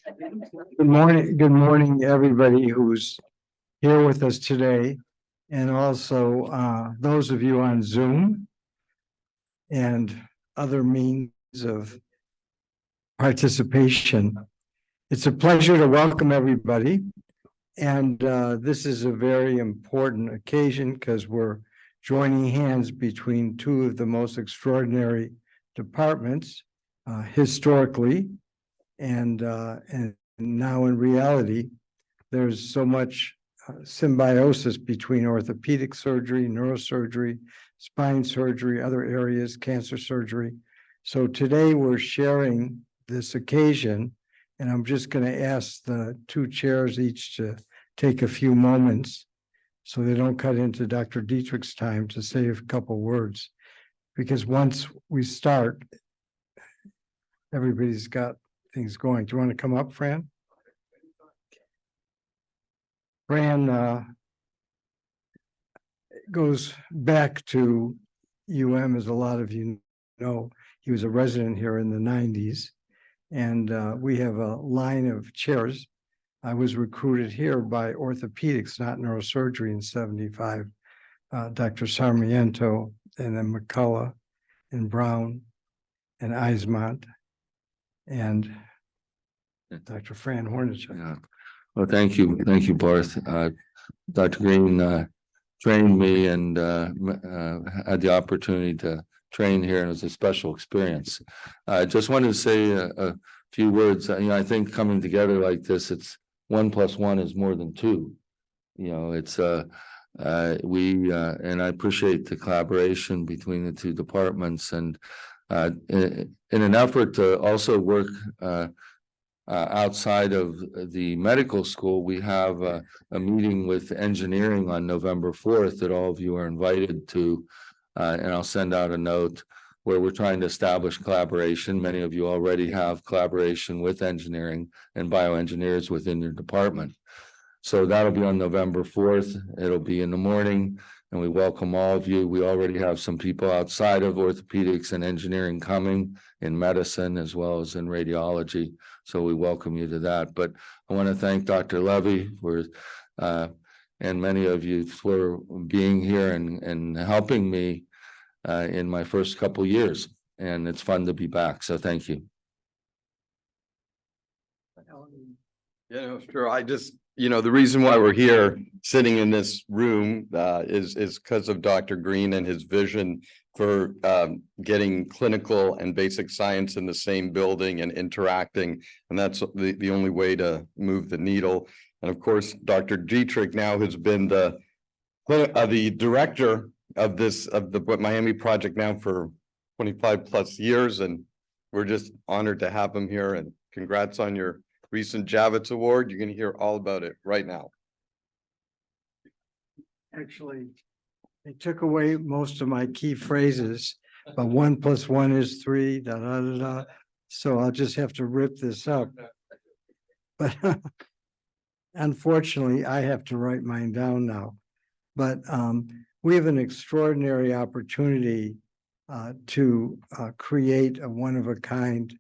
Good morning, everybody who's here with us today. And also those of you on Zoom and other means of participation. It's a pleasure to welcome everybody. And this is a very important occasion because we're joining hands between two of the most extraordinary departments historically and now in reality. There's so much symbiosis between orthopedic surgery, neurosurgery, spine surgery, other areas, cancer surgery. So today we're sharing this occasion, and I'm just going to ask the two chairs each to take a few moments so they don't cut into Dr. Dietrich's time to say a couple words. Because once we start, everybody's got things going. Do you want to come up, Fran? Fran goes back to as a lot of you know. He was a resident here in the 90s, and we have a line of chairs. I was recruited here by orthopedics, not neurosurgery, in 75. Dr. Sarmiento, and then McCullough, and Brown, and Eismont, and Dr. Fran Hornacek. Yeah. Well, thank you, Barth. Dr. Green trained me and had the opportunity to train here, and it was a special experience. I just wanted to say a few words. I think coming together like this, it's 1 + 1 is more than 2. It's and I appreciate the collaboration between the two departments, and in an effort to also work outside of the medical school, we have a meeting with engineering on November 4th that all of you are invited to, and I'll send out a note where we're trying to establish collaboration. Many of you already have collaboration with engineering and bioengineers within your department. So that'll be on November 4th. It'll be in the morning, and we welcome all of you. We already have some people outside of orthopedics and engineering coming, in medicine as well as in radiology. So we welcome you to that. But I want to thank Dr. Levy for and many of you for being here and helping me in my first couple years. And it's fun to be back. So thank you. Sure. I just, the reason why we're here sitting in this room is because of Dr. Green and his vision for getting clinical and basic science in the same building and interacting. And that's the only way to move the needle. And of course, Dr. Dietrich now has been the director of the Miami project now for 25+ years. And we're just honored to have him here, and congrats on your recent Javits Award. You're going to hear all about it right now. Actually, they took away most of my key phrases, but 1 + 1 is 3, da, da, da, da. So I'll just have to rip this up. But unfortunately, I have to write mine down now. But we have an extraordinary opportunity to create a one-of-a-kind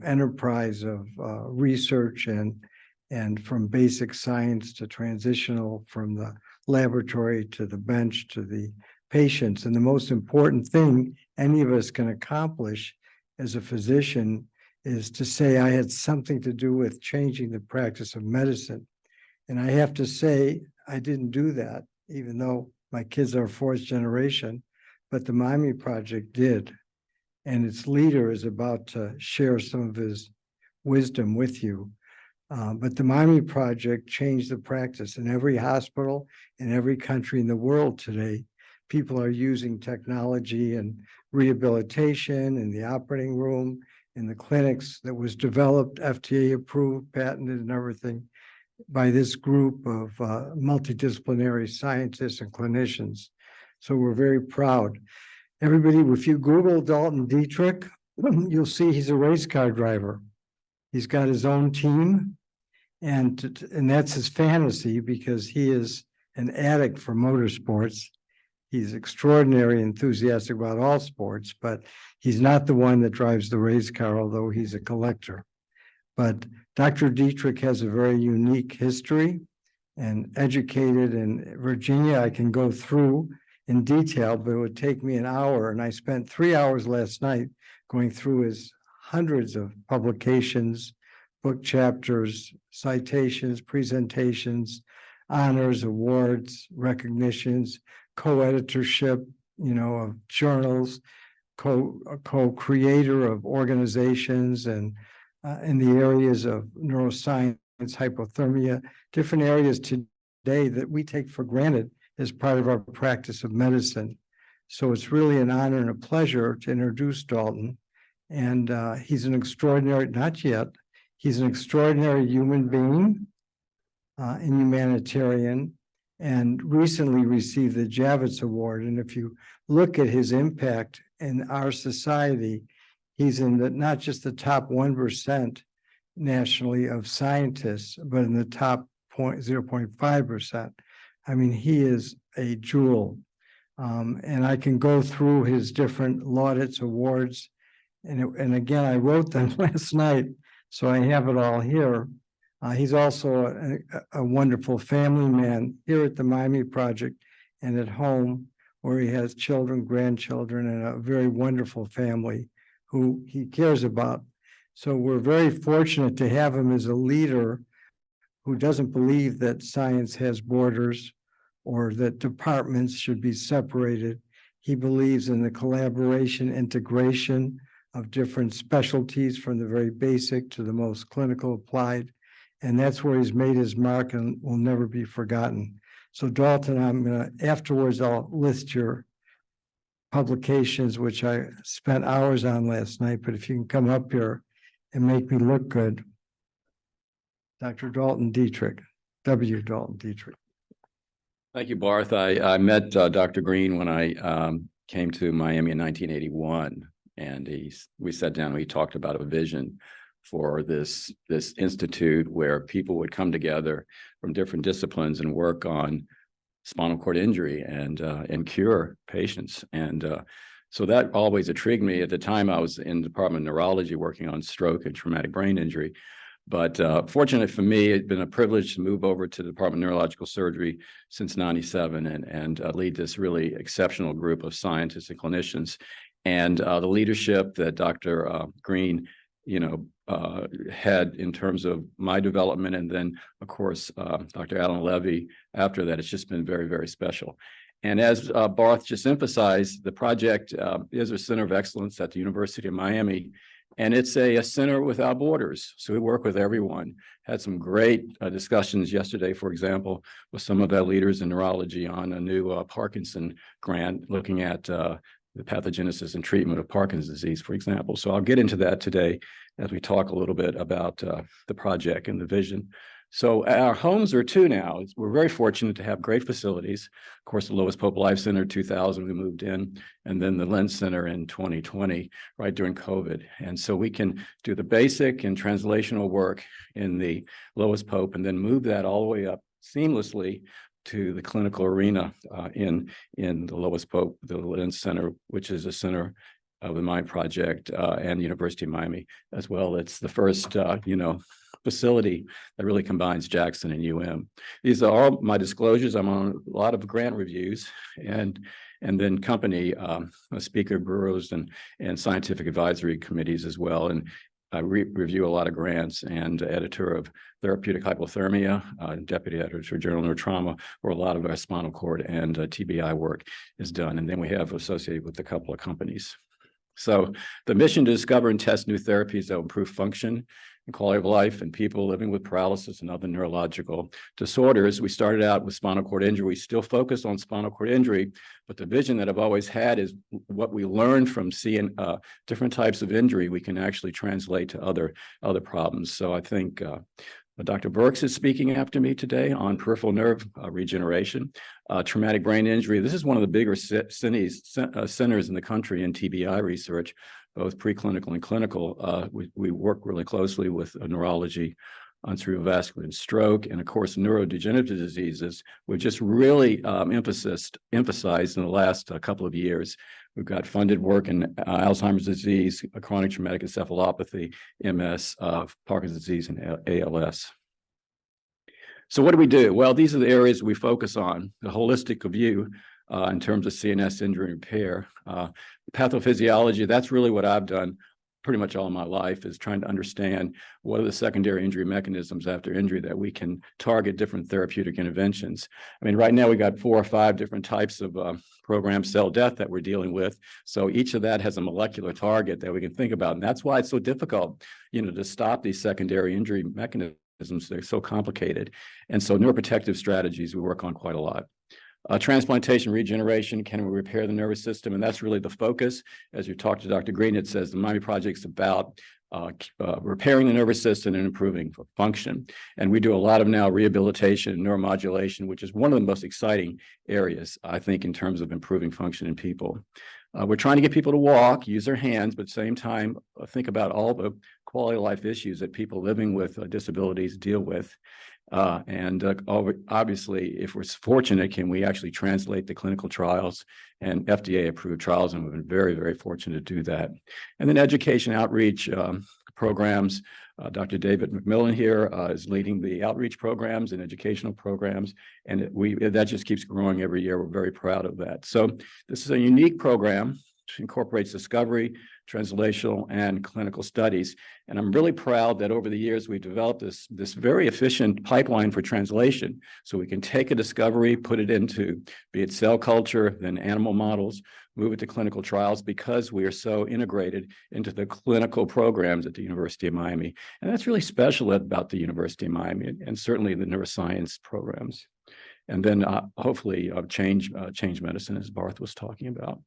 enterprise of research and from basic science to transitional, from the laboratory to the bench to the patients. And the most important thing any of us can accomplish as a physician is to say, I had something to do with changing the practice of medicine. And I have to say, I didn't do that, even though my kids are 4th generation, but the Miami Project did. And its leader is about to share some of his wisdom with you. But the Miami Project changed the practice in every hospital in every country in the world today. People are using technology and rehabilitation in the operating room, in the clinics, that was developed, FDA approved, patented, and everything by this group of multidisciplinary scientists and clinicians. So we're very proud. Everybody, if you Google Dalton Dietrich, you'll see he's a race car driver. He's got his own team, and that's his fantasy, because he is an addict for motorsports. He's extraordinarily enthusiastic about all sports, but he's not the one that drives the race car, although he's a collector. But Dr. Dietrich has a very unique history, and educated in Virginia. I can go through in detail, but it would take me an hour. And I spent 3 hours last night going through his hundreds of publications, book chapters, citations, presentations, honors, awards, recognitions, co-editorship, of journals, co-creator of organizations, and in the areas of neuroscience, hypothermia, different areas today that we take for granted as part of our practice of medicine. So it's really an honor and a pleasure to introduce Dalton. And he's an extraordinary, not yet, he's an extraordinary human being and humanitarian, and recently received the Javits Award. And if you look at his impact in our society, he's in the, not just the top 1% nationally of scientists, but in the top 0.5%. I mean, he is a jewel. And I can go through his different laudits, awards, and again, I wrote them last night, so I have it all here. He's also a wonderful family man here at the Miami Project and at home, where he has children, grandchildren, and a very wonderful family who he cares about. So we're very fortunate to have him as a leader who doesn't believe that science has borders or that departments should be separated. He believes in the collaboration, integration of different specialties, from the very basic to the most clinical applied. And that's where he's made his mark and will never be forgotten. So Dalton, afterwards, I'll list your publications, which I spent hours on last night, but if you can come up here and make me look good. Dr. Dalton Dietrich, W. Dalton Dietrich. Thank you, Barth. I met Dr. Green when I came to Miami in 1981, and we sat down and we talked about a vision for this institute where people would come together from different disciplines and work on spinal cord injury and cure patients. And so that always intrigued me. At the time, I was in the Department of Neurology working on stroke and traumatic brain injury. But fortunately for me, it's been a privilege to move over to the Department of Neurological Surgery since '97 and lead this really exceptional group of scientists and clinicians. And the leadership that Dr. Green, had in terms of my development, and then, of course, Dr. Alan Levy after that, it's just been very, very special. And as Barth just emphasized, the project is a center of excellence at the University of Miami, and it's a center without borders. So we work with everyone. Had some great discussions yesterday, for example, with some of our leaders in neurology on a new Parkinson grant looking at the pathogenesis and treatment of Parkinson's disease, for example. So I'll get into that today as we talk a little bit about the project and the vision. So our homes are two now. We're very fortunate to have great facilities. Of course, the Lois Pope Life Center, 2000, we moved in, and then the Lens Center in 2020, right during COVID. And so we can do the basic and translational work in the Lois Pope and then move that all the way up seamlessly to the clinical arena in the Lois Pope, the Lens Center, which is a center of the Miami Project and University of Miami as well. It's the first, facility that really combines Jackson and UM. These are all my disclosures. I'm on a lot of grant reviews and then company speaker bureaus and scientific advisory committees as well. And I review a lot of grants and editor of Therapeutic Hypothermia, deputy editor, Journal of Neurotrauma, where a lot of our spinal cord and TBI work is done. And then we have associated with a couple of companies. So the mission to discover and test new therapies that will improve function and quality of life in people living with paralysis and other neurological disorders. We started out with spinal cord injury. We still focus on spinal cord injury, but the vision that I've always had is what we learned from seeing different types of injury, we can actually translate to other problems. So I think Dr. Burks is speaking after me today on peripheral nerve regeneration, traumatic brain injury. This is one of the bigger centers in the country in TBI research, both preclinical and clinical. We work really closely with neurology on cerebrovascular and stroke, and of course, neurodegenerative diseases. We've just really emphasized in the last couple of years We've got funded work in Alzheimer's disease, chronic traumatic encephalopathy, MS, Parkinson's disease, and ALS. So what do we do? Well, these are the areas we focus on, the holistic view in terms of CNS injury repair. Pathophysiology, that's really what I've done pretty much all my life, is trying to understand what are the secondary injury mechanisms after injury that we can target different therapeutic interventions. I mean, right now we got 4 or 5 different types of programmed cell death that we're dealing with. So each of that has a molecular target that we can think about. And that's why it's so difficult, to stop these secondary injury mechanisms. They're so complicated. And so neuroprotective strategies we work on quite a lot. Transplantation, regeneration, can we repair the nervous system? And that's really the focus. As you talk to Dr. Green, it says the Miami Project is about repairing the nervous system and improving function. And we do a lot of now rehabilitation and neuromodulation, which is one of the most exciting areas, I think, in terms of improving function in people. We're trying to get people to walk, use their hands, but at the same time, think about all the quality of life issues that people living with disabilities deal with. Obviously, if we're fortunate, can we actually translate the clinical trials and FDA-approved trials? And we've been very, very fortunate to do that. And then education outreach programs. Dr. David McMillan here is leading the outreach programs and educational programs, and that just keeps growing every year. We're very proud of that. So this is a unique program which incorporates discovery, translational, and clinical studies. And I'm really proud that over the years, we've developed this very efficient pipeline for translation. So we can take a discovery, put it into, be it cell culture, then animal models, move it to clinical trials, because we are so integrated into the clinical programs at the University of Miami. And that's really special about the University of Miami, and certainly the neuroscience programs. And then hopefully change medicine, as Barth was talking about.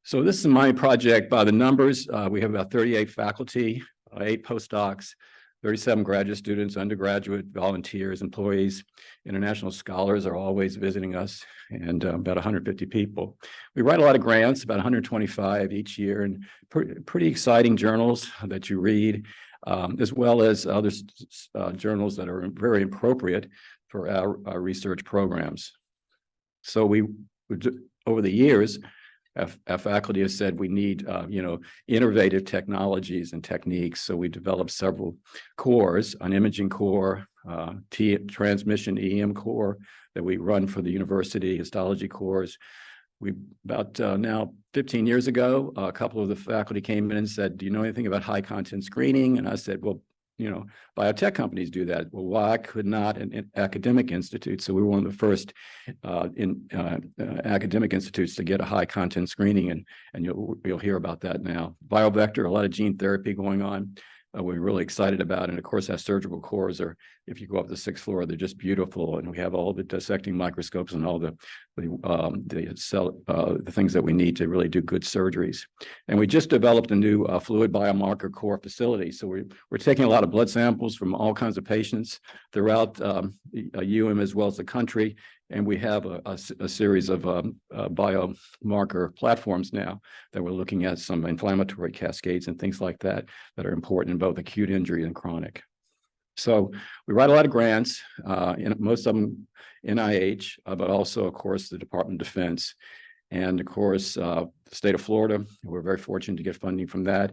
So this is my project by the numbers. We have about 38 faculty, 8 postdocs, 37 graduate students, undergraduate, volunteers, employees. International scholars are always visiting us, and about 150 people. We write a lot of grants, about 125 each year, and pretty exciting journals that you read, as well as other journals that are very appropriate for our research programs. So over the years, our faculty has said we need, innovative technologies and techniques. So we developed several cores, an imaging core, transmission EM core that we run for the university, histology cores. About now 15 years ago, a couple of the faculty came in and said, do you know anything about high content screening? And I said, well, biotech companies do that. Well, why could not an academic institute? So we were one of the first academic institutes to get a high content screening, and you'll hear about that now. BioVector, a lot of gene therapy going on. We're really excited about, and of course, our surgical cores are, if you go up the 6th floor, they're just beautiful, and we have all the dissecting microscopes and all the things that we need to really do good surgeries. And we just developed a new fluid biomarker core facility. So we're taking a lot of blood samples from all kinds of patients throughout UM as well as the country. And we have a series of biomarker platforms now that we're looking at some inflammatory cascades and things like that that are important in both acute injury and chronic. So we write a lot of grants, most of them NIH, but also, of course, the Department of Defense. And of course, the state of Florida, we're very fortunate to get funding from that.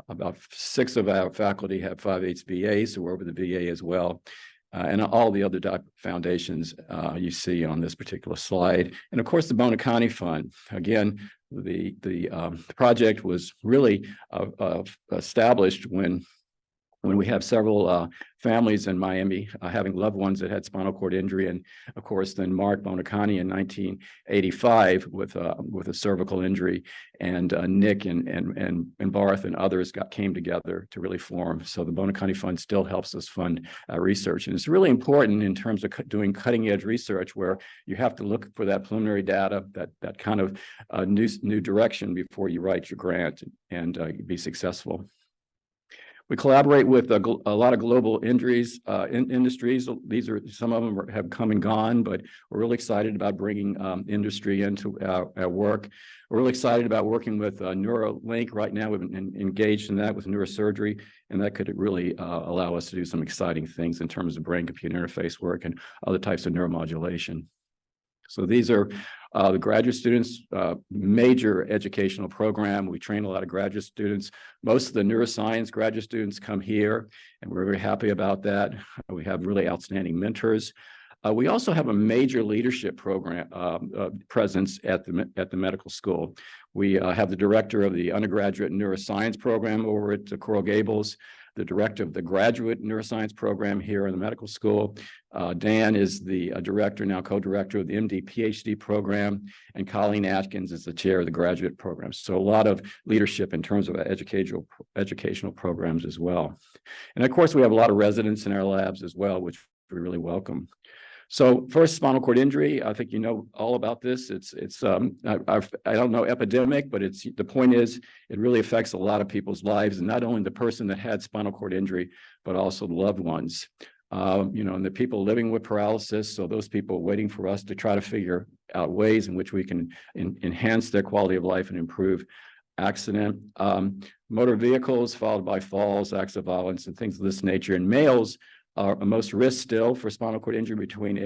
About 6 of our faculty have 5/8 VA, so we're over the VA as well. And all the other foundations you see on this particular slide. And of course, the Bonacani Fund. Again, the project was really established when we have several families in Miami having loved ones that had spinal cord injury. And of course, then Mark Bonacani in 1985 with a cervical injury, and Nick and Barth and others came together to really form. So the Bonacani Fund still helps us fund research. And it's really important in terms of doing cutting edge research, where you have to look for that preliminary data, that kind of new direction before you write your grant and be successful. We collaborate with a lot of global injuries industries. These are, some of them have come and gone, but we're really excited about bringing industry into our work. We're really excited about working with Neuralink right now. We've been engaged in that with neurosurgery, and that could really allow us to do some exciting things in terms of brain-computer interface work and other types of neuromodulation. So these are the graduate students, major educational program. We train a lot of graduate students. Most of the neuroscience graduate students come here, and we're very happy about that. We have really outstanding mentors. We also have a major leadership program presence at the medical school. We have the director of the undergraduate neuroscience program over at Coral Gables, the director of the graduate neuroscience program here in the medical school. Dan is the director, now co-director of the MD PhD program, and Colleen Atkins is the chair of the graduate program. So a lot of leadership in terms of educational programs as well. And of course, we have a lot of residents in our labs as well, which we really welcome. So first, spinal cord injury. I think you know all about this. I don't know epidemic, but the point is it really affects a lot of people's lives, and not only the person that had spinal cord injury, but also the loved ones. And the people living with paralysis. So those people waiting for us to try to figure out ways in which we can enhance their quality of life and improve accident, motor vehicles followed by falls, acts of violence, and things of this nature. In males, are most risk still for spinal cord injury between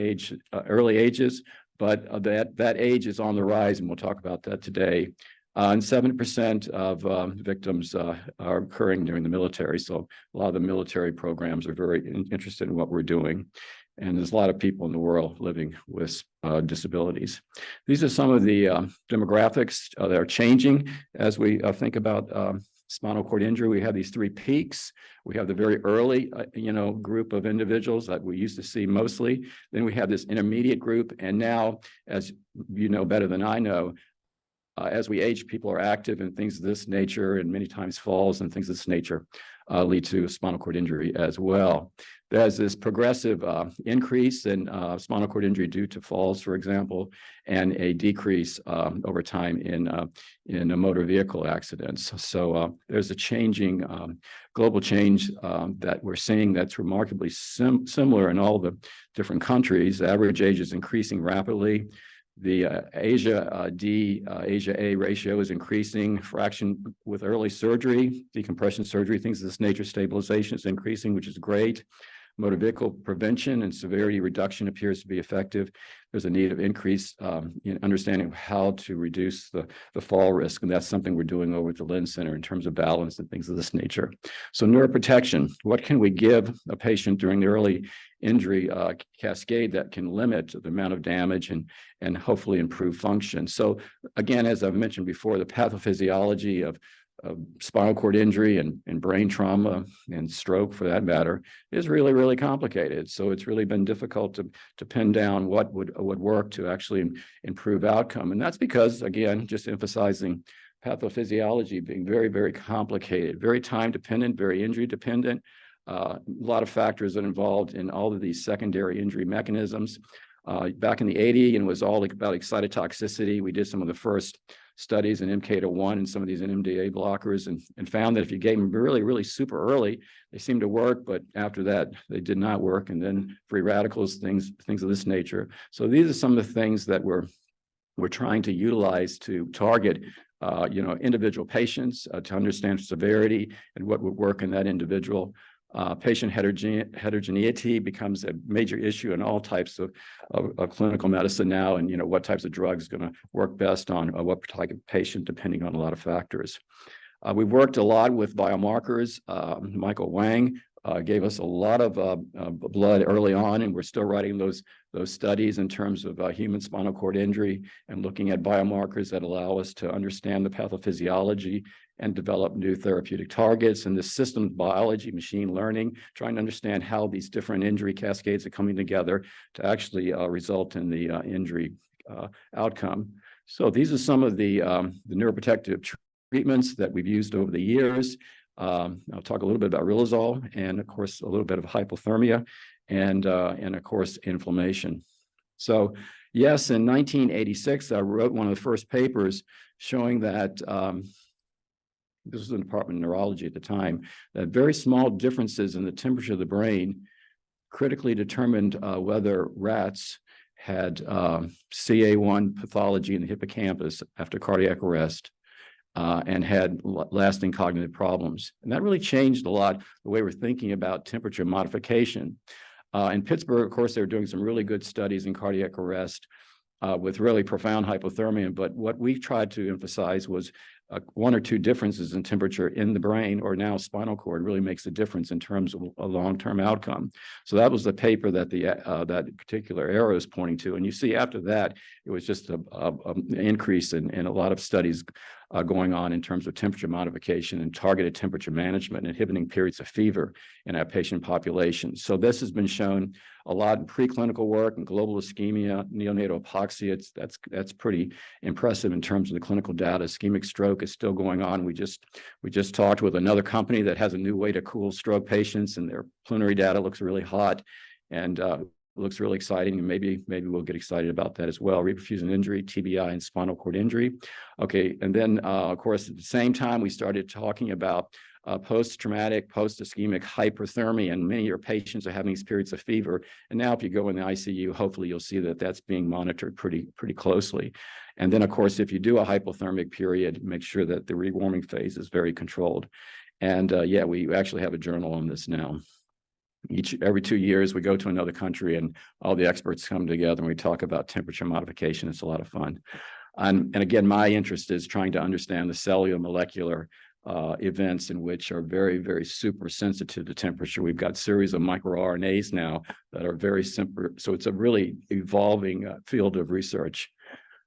early ages, but that age is on the rise, and we'll talk about that today. And 7% of victims are occurring during the military. So a lot of the military programs are very interested in what we're doing. And there's a lot of people in the world living with disabilities. These are some of the demographics that are changing as we think about spinal cord injury. We have these three peaks. We have the very early, group of individuals that we used to see mostly. Then we have this intermediate group. And now, as you know better than I know, as we age, people are active in things of this nature, and many times falls and things of this nature lead to spinal cord injury as well. There's this progressive increase in spinal cord injury due to falls, for example, and a decrease over time in motor vehicle accidents. So there's a changing global change that we're seeing that's remarkably similar in all the different countries. The average age is increasing rapidly. The Asia A ratio is increasing. Fraction with early surgery, decompression surgery, things of this nature, stabilization is increasing, which is great. Motor vehicle prevention and severity reduction appears to be effective. There's a need of increase in understanding of how to reduce the fall risk, and that's something we're doing over at the Lynn Center in terms of balance and things of this nature. So neuroprotection, what can we give a patient during the early injury cascade that can limit the amount of damage and hopefully improve function? So again, as I've mentioned before, the pathophysiology of spinal cord injury and brain trauma and stroke, for that matter, is really, really complicated. So it's really been difficult to pin down what would work to actually improve outcome. And that's because, again, just emphasizing pathophysiology being very, very complicated, very time dependent, very injury dependent. A lot of factors that are involved in all of these secondary injury mechanisms. Back in the 80s, and it was all about excitotoxicity. We did some of the first studies in MK1 and some of these NMDA blockers and found that if you gave them really, really super early, they seemed to work, but after that, they did not work. And then free radicals, things of this nature. So these are some of the things that we're trying to utilize to target individual patients to understand severity and what would work in that individual. Patient heterogeneity becomes a major issue in all types of clinical medicine now, and what types of drugs are going to work best on what type of patient, depending on a lot of factors. We've worked a lot with biomarkers. Michael Wang gave us a lot of blood early on, and we're still writing those studies in terms of human spinal cord injury and looking at biomarkers that allow us to understand the pathophysiology and develop new therapeutic targets. And the systems biology, machine learning, trying to understand how these different injury cascades are coming together to actually result in the injury outcome. So these are some of the neuroprotective treatments that we've used over the years. I'll talk a little bit about riluzole and, of course, a little bit of hypothermia and of course, inflammation. So yes, in 1986, I wrote one of the first papers showing that this was in the Department of Neurology at the time, that very small differences in the temperature of the brain critically determined whether rats had CA1 pathology in the hippocampus after cardiac arrest and had lasting cognitive problems. And that really changed a lot the way we're thinking about temperature modification. In Pittsburgh, of course, they were doing some really good studies in cardiac arrest. with really profound hypothermia. But what we tried to emphasize was one or two differences in temperature in the brain or now spinal cord really makes a difference in terms of a long-term outcome. So that was the paper that that particular arrow is pointing to. And you see after that, it was just an increase in a lot of studies going on in terms of temperature modification and targeted temperature management, inhibiting periods of fever in our patient population. So this has been shown a lot in preclinical work and global ischemia, neonatal hypoxia. That's pretty impressive in terms of the clinical data. Ischemic stroke is still going on. We just talked with another company that has a new way to cool stroke patients, and their pulmonary data looks really hot and looks really exciting. And maybe we'll get excited about that as well. Reperfusion injury, TBI, and spinal cord injury. Okay, and then of course at the same time we started talking about post-traumatic, post-ischemic hyperthermia, and many of your patients are having these periods of fever. And now if you go in the ICU, hopefully you'll see that that's being monitored pretty closely. And then of course, if you do a hypothermic period, make sure that the rewarming phase is very controlled. And yeah, we actually have a journal on this now. Every 2 years, we go to another country and all the experts come together and we talk about temperature modification. It's a lot of fun. And again, my interest is trying to understand the cellular molecular events in which are very, very super sensitive to temperature. We've got series of microRNAs now that are very simple. So it's a really evolving field of research.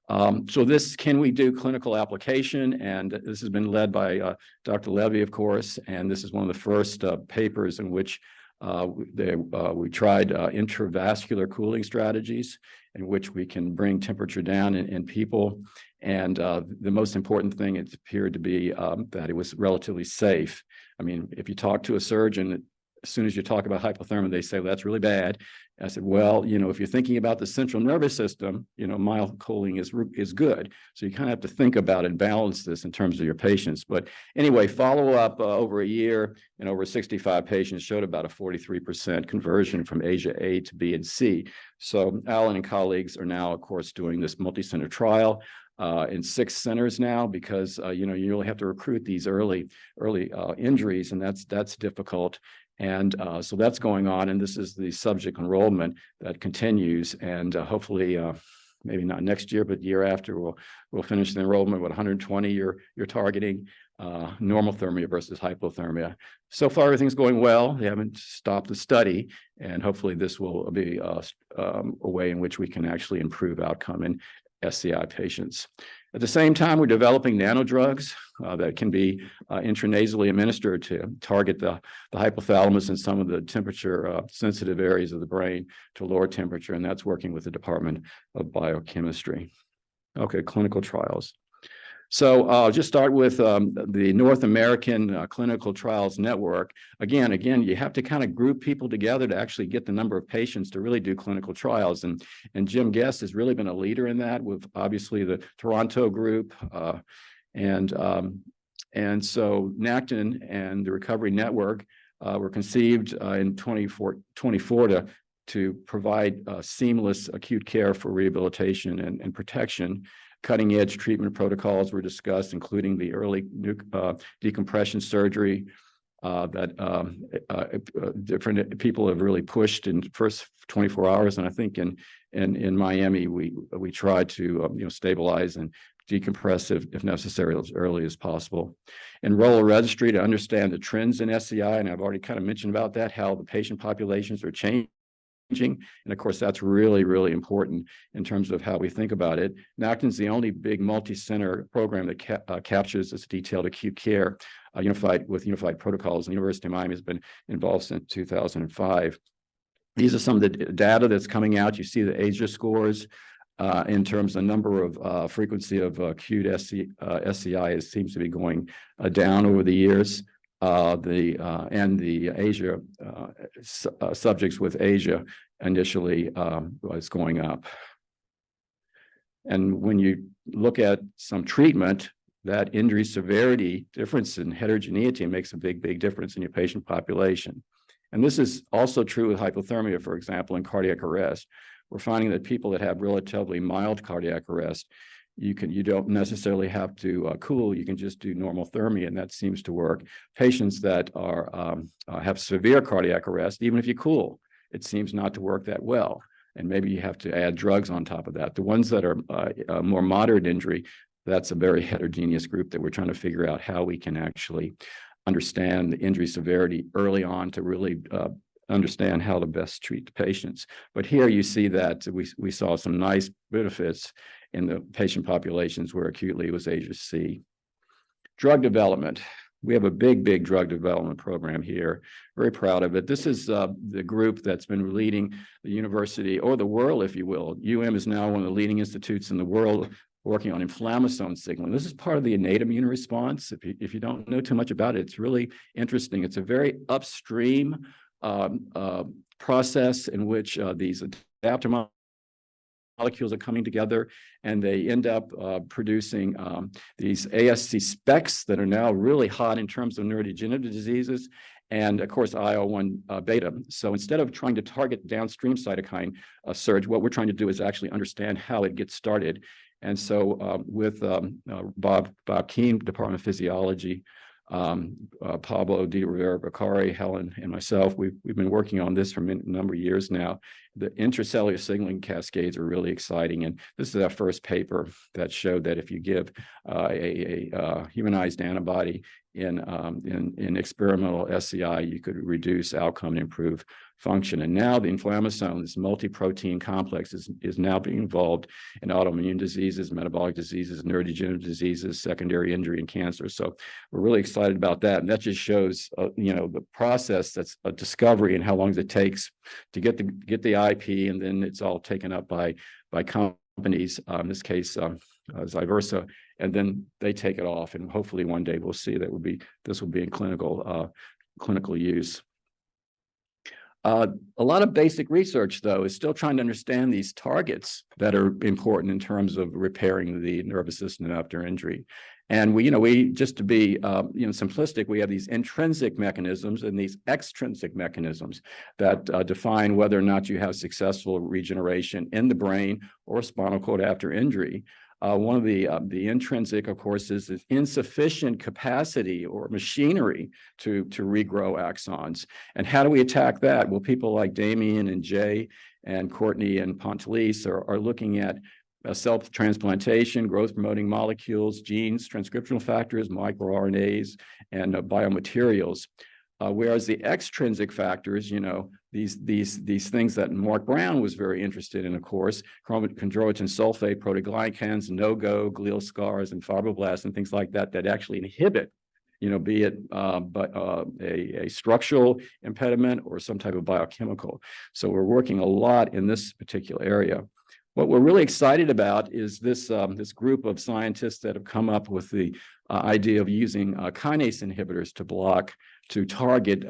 So can we do clinical application? And this has been led by Dr. Levy, of course, and this is one of the first papers in which we tried intravascular cooling strategies in which we can bring temperature down in people. And the most important thing, it appeared to be that it was relatively safe. I mean, if you talk to a surgeon, as soon as you talk about hypothermia, they say, well, that's really bad. I said, well, if you're thinking about the central nervous system, mild cooling is good. So you kind of have to think about and balance this in terms of your patients. But anyway, follow up over a year and over 65 patients showed about a 43% conversion from ASIA A to B and C. So Alan and colleagues are now, of course, doing this multi-center trial in 6 centers now, because you really have to recruit these early injuries, and that's difficult. And so that's going on, and this is the subject enrollment that continues, and hopefully maybe not next year, but the year after we'll finish the enrollment with 120 you're targeting, normothermia versus hypothermia. So far everything's going well. They haven't stopped the study, and hopefully this will be a way in which we can actually improve outcome in SCI patients. At the same time, we're developing nanodrugs that can be intranasally administered to target the hypothalamus and some of the temperature sensitive areas of the brain to lower temperature, and that's working with the Department of Biochemistry. Okay, clinical trials. So I'll just start with the North American Clinical Trials Network. Again, you have to kind of group people together to actually get the number of patients to really do clinical trials. And Jim Guest has really been a leader in that with obviously the Toronto group. And so NACTN and the Recovery Network were conceived in 2024 to provide seamless acute care for rehabilitation and protection. Cutting edge treatment protocols were discussed, including the early decompression surgery that different people have really pushed in the first 24 hours. And I think in Miami, we tried to stabilize and decompress if necessary as early as possible. Enroll a registry to understand the trends in SCI, and I've already kind of mentioned about that, how the patient populations are changing. And of course, that's really, really important in terms of how we think about it. NACTN's the only big multi-center program that captures this detailed acute care unified protocols. And the University of Miami has been involved since 2005. These are some of the data that's coming out. You see the ASIA scores in terms of number of frequency of acute SCI. It seems to be going down over the years. And the ASIA subjects with ASIA initially was going up. And when you look at some treatment, that injury severity difference in heterogeneity makes a big difference in your patient population. And this is also true with hypothermia, for example, in cardiac arrest. We're finding that people that have relatively mild cardiac arrest, you don't necessarily have to cool. You can just do normothermia, and that seems to work. Patients that have severe cardiac arrest, even if you cool, it seems not to work that well. and maybe you have to add drugs on top of that. The ones that are more moderate injury, that's a very heterogeneous group that we're trying to figure out how we can actually understand the injury severity early on to really understand how to best treat the patients. But here you see that we saw some nice benefits in the patient populations where acutely it was ASC. Drug development. We have a big drug development program here. Very proud of it. This is the group that's been leading the university or the world, if you will. is now one of the leading institutes in the world working on inflammasome signaling. This is part of the innate immune response. If you don't know too much about it, it's really interesting. It's a very upstream process in which these adaptor molecules are coming together, and they end up producing these ASC specs that are now really hot in terms of neurodegenerative diseases, and of course IL-1 beta. So instead of trying to target downstream cytokine surge, what we're trying to do is actually understand how it gets started. And so with Bob Keene, Department of Physiology, Pablo de Rivera Bacari, Helen, and myself, we've been working on this for a number of years now. The intracellular signaling cascades are really exciting, and this is our first paper that showed that if you give a humanized antibody in experimental SCI, you could reduce outcome and improve function. And now the inflammasome, this multi-protein complex, is now being involved in autoimmune diseases, metabolic diseases, neurodegenerative diseases, secondary injury, and cancer. So we're really excited about that. And that just shows, the process that's a discovery and how long it takes to get the IP, and then it's all taken up by companies, in this case, Zyversa, and then they take it off. And hopefully one day we'll see that this will be in clinical use. A lot of basic research, though, is still trying to understand these targets that are important in terms of repairing the nervous system after injury. And we just to be simplistic, we have these intrinsic mechanisms and these extrinsic mechanisms that define whether or not you have successful regeneration in the brain or spinal cord after injury. One of the intrinsic, of course, is insufficient capacity or machinery to regrow axons. And how do we attack that? Well, people like Damien and Jay and Courtney and Pontelis are looking at self-transplantation, growth-promoting molecules, genes, transcriptional factors, microRNAs, and biomaterials. Whereas the extrinsic factors, these things that Mark Brown was very interested in, of course, chondroitin sulfate, proteoglycans, no-go, glial scars, and fibroblasts, and things like that, that actually inhibit, be it a structural impediment or some type of biochemical. So we're working a lot in this particular area. What we're really excited about is this group of scientists that have come up with the idea of using kinase inhibitors to target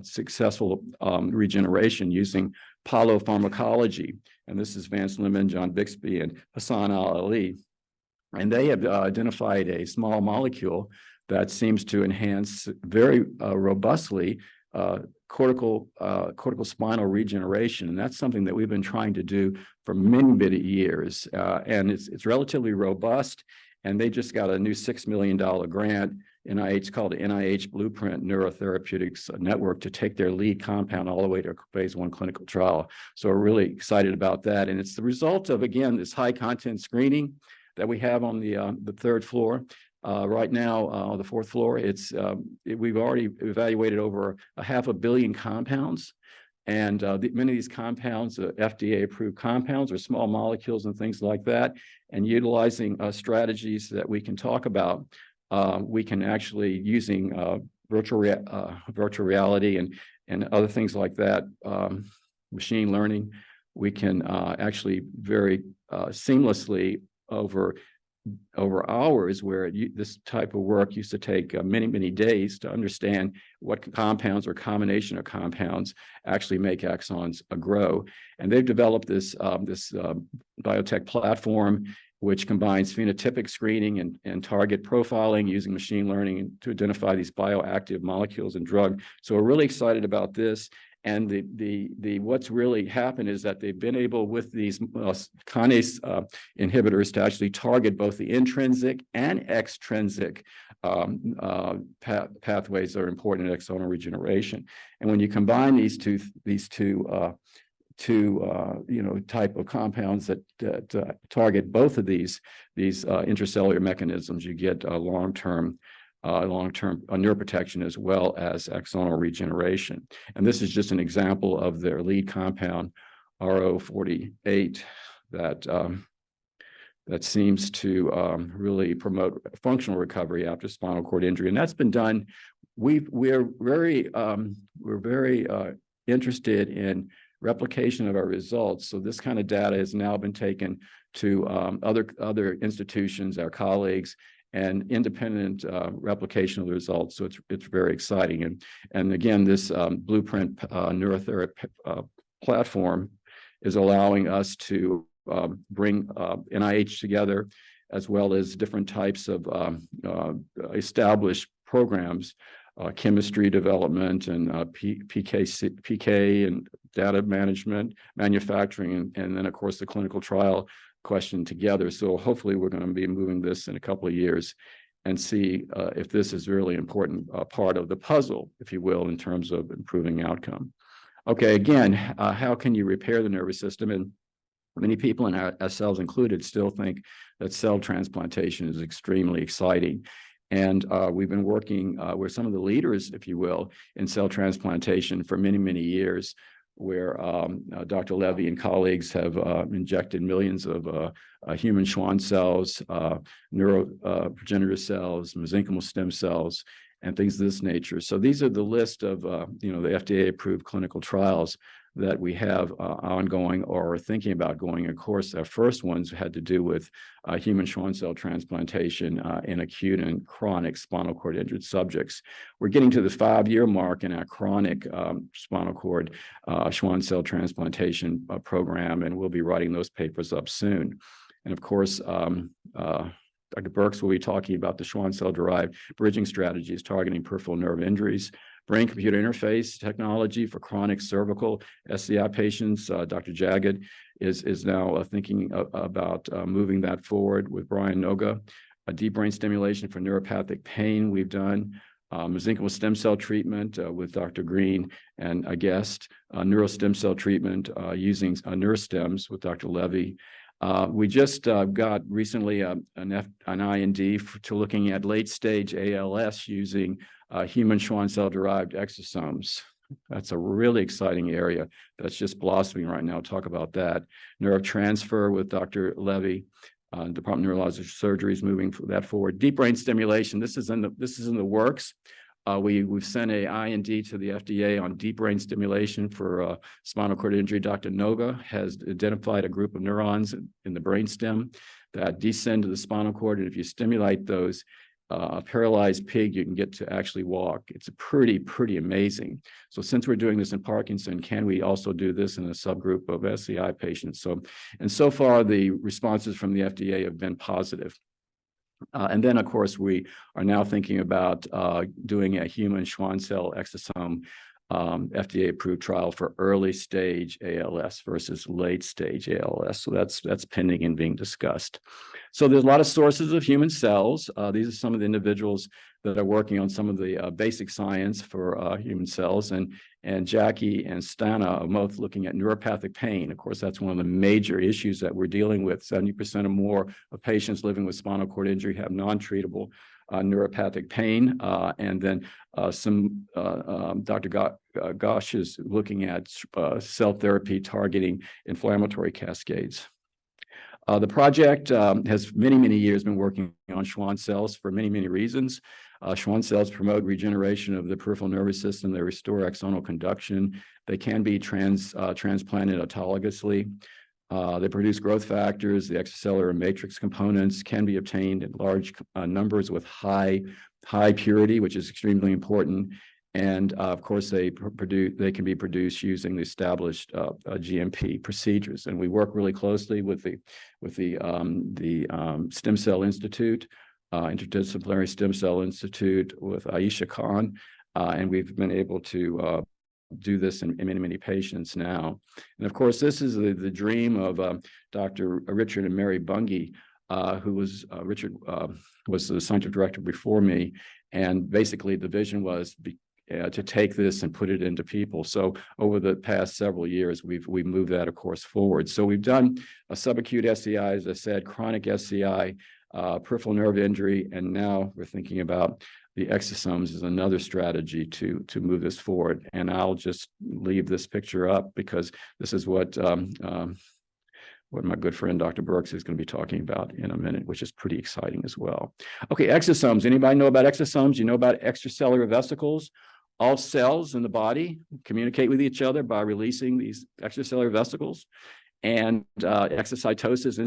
successful regeneration using polopharmacology. And this is Vance Lemon, John Bixby, and Hassan Ali. And they have identified a small molecule that seems to enhance very robustly cortical spinal regeneration. And that's something that we've been trying to do for many years. And it's relatively robust. And they just got a new $6 million grant, NIH, called the NIH Blueprint Neurotherapeutics Network, to take their lead compound all the way to phase 1 clinical trial. So we're really excited about that. And it's the result of, again, this high content screening that we have on the 3rd floor. Right now, on the 4th floor, we've already evaluated over 500 million compounds. And many of these compounds, FDA-approved compounds, are small molecules and things like that. And utilizing strategies that we can talk about, we can actually, using virtual reality and other things like that, machine learning, we can actually very seamlessly over hours, where this type of work used to take many days to understand what compounds or combination of compounds actually make axons grow. And they've developed this biotech platform which combines phenotypic screening and target profiling using machine learning to identify these bioactive molecules and drug. So we're really excited about this. And what's really happened is that they've been able, with these kinase inhibitors, to actually target both the intrinsic and extrinsic pathways that are important in axonal regeneration. And when you combine these two type of compounds that target both of these intracellular mechanisms, you get long-term neuroprotection as well as axonal regeneration. And this is just an example of their lead compound, RO48, that seems to really promote functional recovery after spinal cord injury. And that's been done. We're very interested in replication of our results. So this kind of data has now been taken to other institutions, our colleagues, and independent replication of the results. So it's very exciting. And again, this Blueprint neurotherapy platform is allowing us to bring NIH together, as well as different types of established programs, chemistry development and PK and data management, manufacturing, and then of course the clinical trial question together. So hopefully we're going to be moving this in a couple of years and see if this is really important part of the puzzle, if you will, in terms of improving outcome. Okay, again, how can you repair the nervous system? And many people, and ourselves included, still think that cell transplantation is extremely exciting. And we've been working with some of the leaders, if you will, in cell transplantation for many, many years, where Dr. Levy and colleagues have injected millions of human Schwann cells, neuroprogenitor cells, mesenchymal stem cells, and things of this nature. So these are the list of the FDA-approved clinical trials that we have ongoing or are thinking about going. Of course, our first ones had to do with human Schwann cell transplantation in acute and chronic spinal cord injured subjects. We're getting to the 5-year mark in our chronic spinal cord Schwann cell transplantation program, and we'll be writing those papers up soon. And of course, Dr. Birx will be talking about the Schwann cell-derived bridging strategies targeting peripheral nerve injuries, brain-computer interface technology for chronic cervical SCI patients. Dr. Jagged is now thinking about moving that forward with Brian Noga. Deep brain stimulation for neuropathic pain we've done. Mesenchymal stem cell treatment with Dr. Green and a guest. Neurostem cell treatment using NeuroStems with Dr. Levy. We just got recently an IND to looking at late-stage ALS using human Schwann cell-derived exosomes. That's a really exciting area that's just blossoming right now. I'll talk about that. Neurotransfer with Dr. Levy. Department of Neurological Surgery is moving that forward. Deep brain stimulation. This is in the works. We've sent a IND to the FDA on deep brain stimulation for spinal cord injury. Dr. Noga has identified a group of neurons in the brainstem that descend to the spinal cord, and if you stimulate those, a paralyzed pig, you can get to actually walk. It's pretty amazing. So since we're doing this in Parkinson, can we also do this in a subgroup of SCI patients? So far, the responses from the FDA have been positive. And then, of course, we are now thinking about doing a human Schwann cell exosome FDA-approved trial for early-stage ALS versus late-stage ALS. So that's pending and being discussed. So there's a lot of sources of human cells. These are some of the individuals that are working on some of the basic science for human cells. And Jackie and Stana are both looking at neuropathic pain. Of course, that's one of the major issues that we're dealing with. 70% or more of patients living with spinal cord injury have non-treatable neuropathic pain. And then Dr. Gosh is looking at cell therapy targeting inflammatory cascades. The project has many years been working on Schwann cells for many reasons. Schwann cells promote regeneration of the peripheral nervous system. They restore axonal conduction. They can be transplanted autologously. They produce growth factors. The extracellular matrix components can be obtained in large numbers with high purity, which is extremely important. And of course, they can be produced using the established GMP procedures. And we work really closely with the Stem Cell Institute, Interdisciplinary Stem Cell Institute, with Aisha Khan, and we've been able to do this in many patients now. And of course, this is the dream of Dr. Richard and Mary Bunge, who was Richard was the scientific director before me. And basically, the vision was to take this and put it into people. So over the past several years, we've moved that, of course, forward. So we've done a subacute SCI, as I said, chronic SCI, peripheral nerve injury, and now we're thinking about the exosomes as another strategy to move this forward. And I'll just leave this picture up because this is what my good friend Dr. Brooks is going to be talking about in a minute, which is pretty exciting as well. Okay, exosomes. Anybody know about exosomes? You know about extracellular vesicles? All cells in the body communicate with each other by releasing these extracellular vesicles. And exocytosis,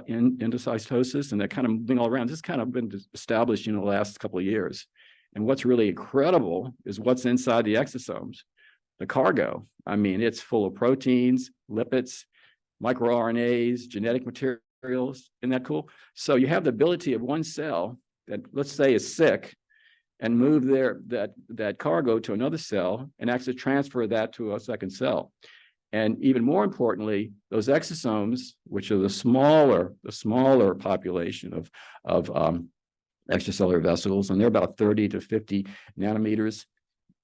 endocytosis, and they're kind of moving all around. This has kind of been established in the last couple of years. And what's really incredible is what's inside the exosomes, the cargo. I mean, it's full of proteins, lipids, microRNAs, genetic materials. Isn't that cool? So you have the ability of one cell that, let's say, is sick, and move that cargo to another cell and actually transfer that to a second cell. And even more importantly, those exosomes, which are the smaller population of extracellular vesicles, and they're about 30 to 50 nanometers.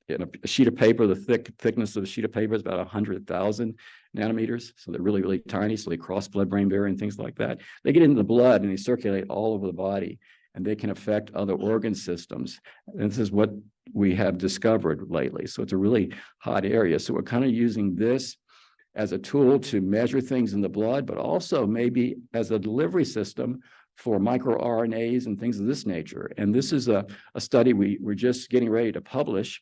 In a sheet of paper, the thickness of a sheet of paper is about 100,000 nanometers. So they're really, really tiny. So they cross blood-brain barrier and things like that. They get into the blood and they circulate all over the body, and they can affect other organ systems. And this is what we have discovered lately. So it's a really hot area. So we're kind of using this as a tool to measure things in the blood, but also maybe as a delivery system for microRNAs and things of this nature. And this is a study we're just getting ready to publish.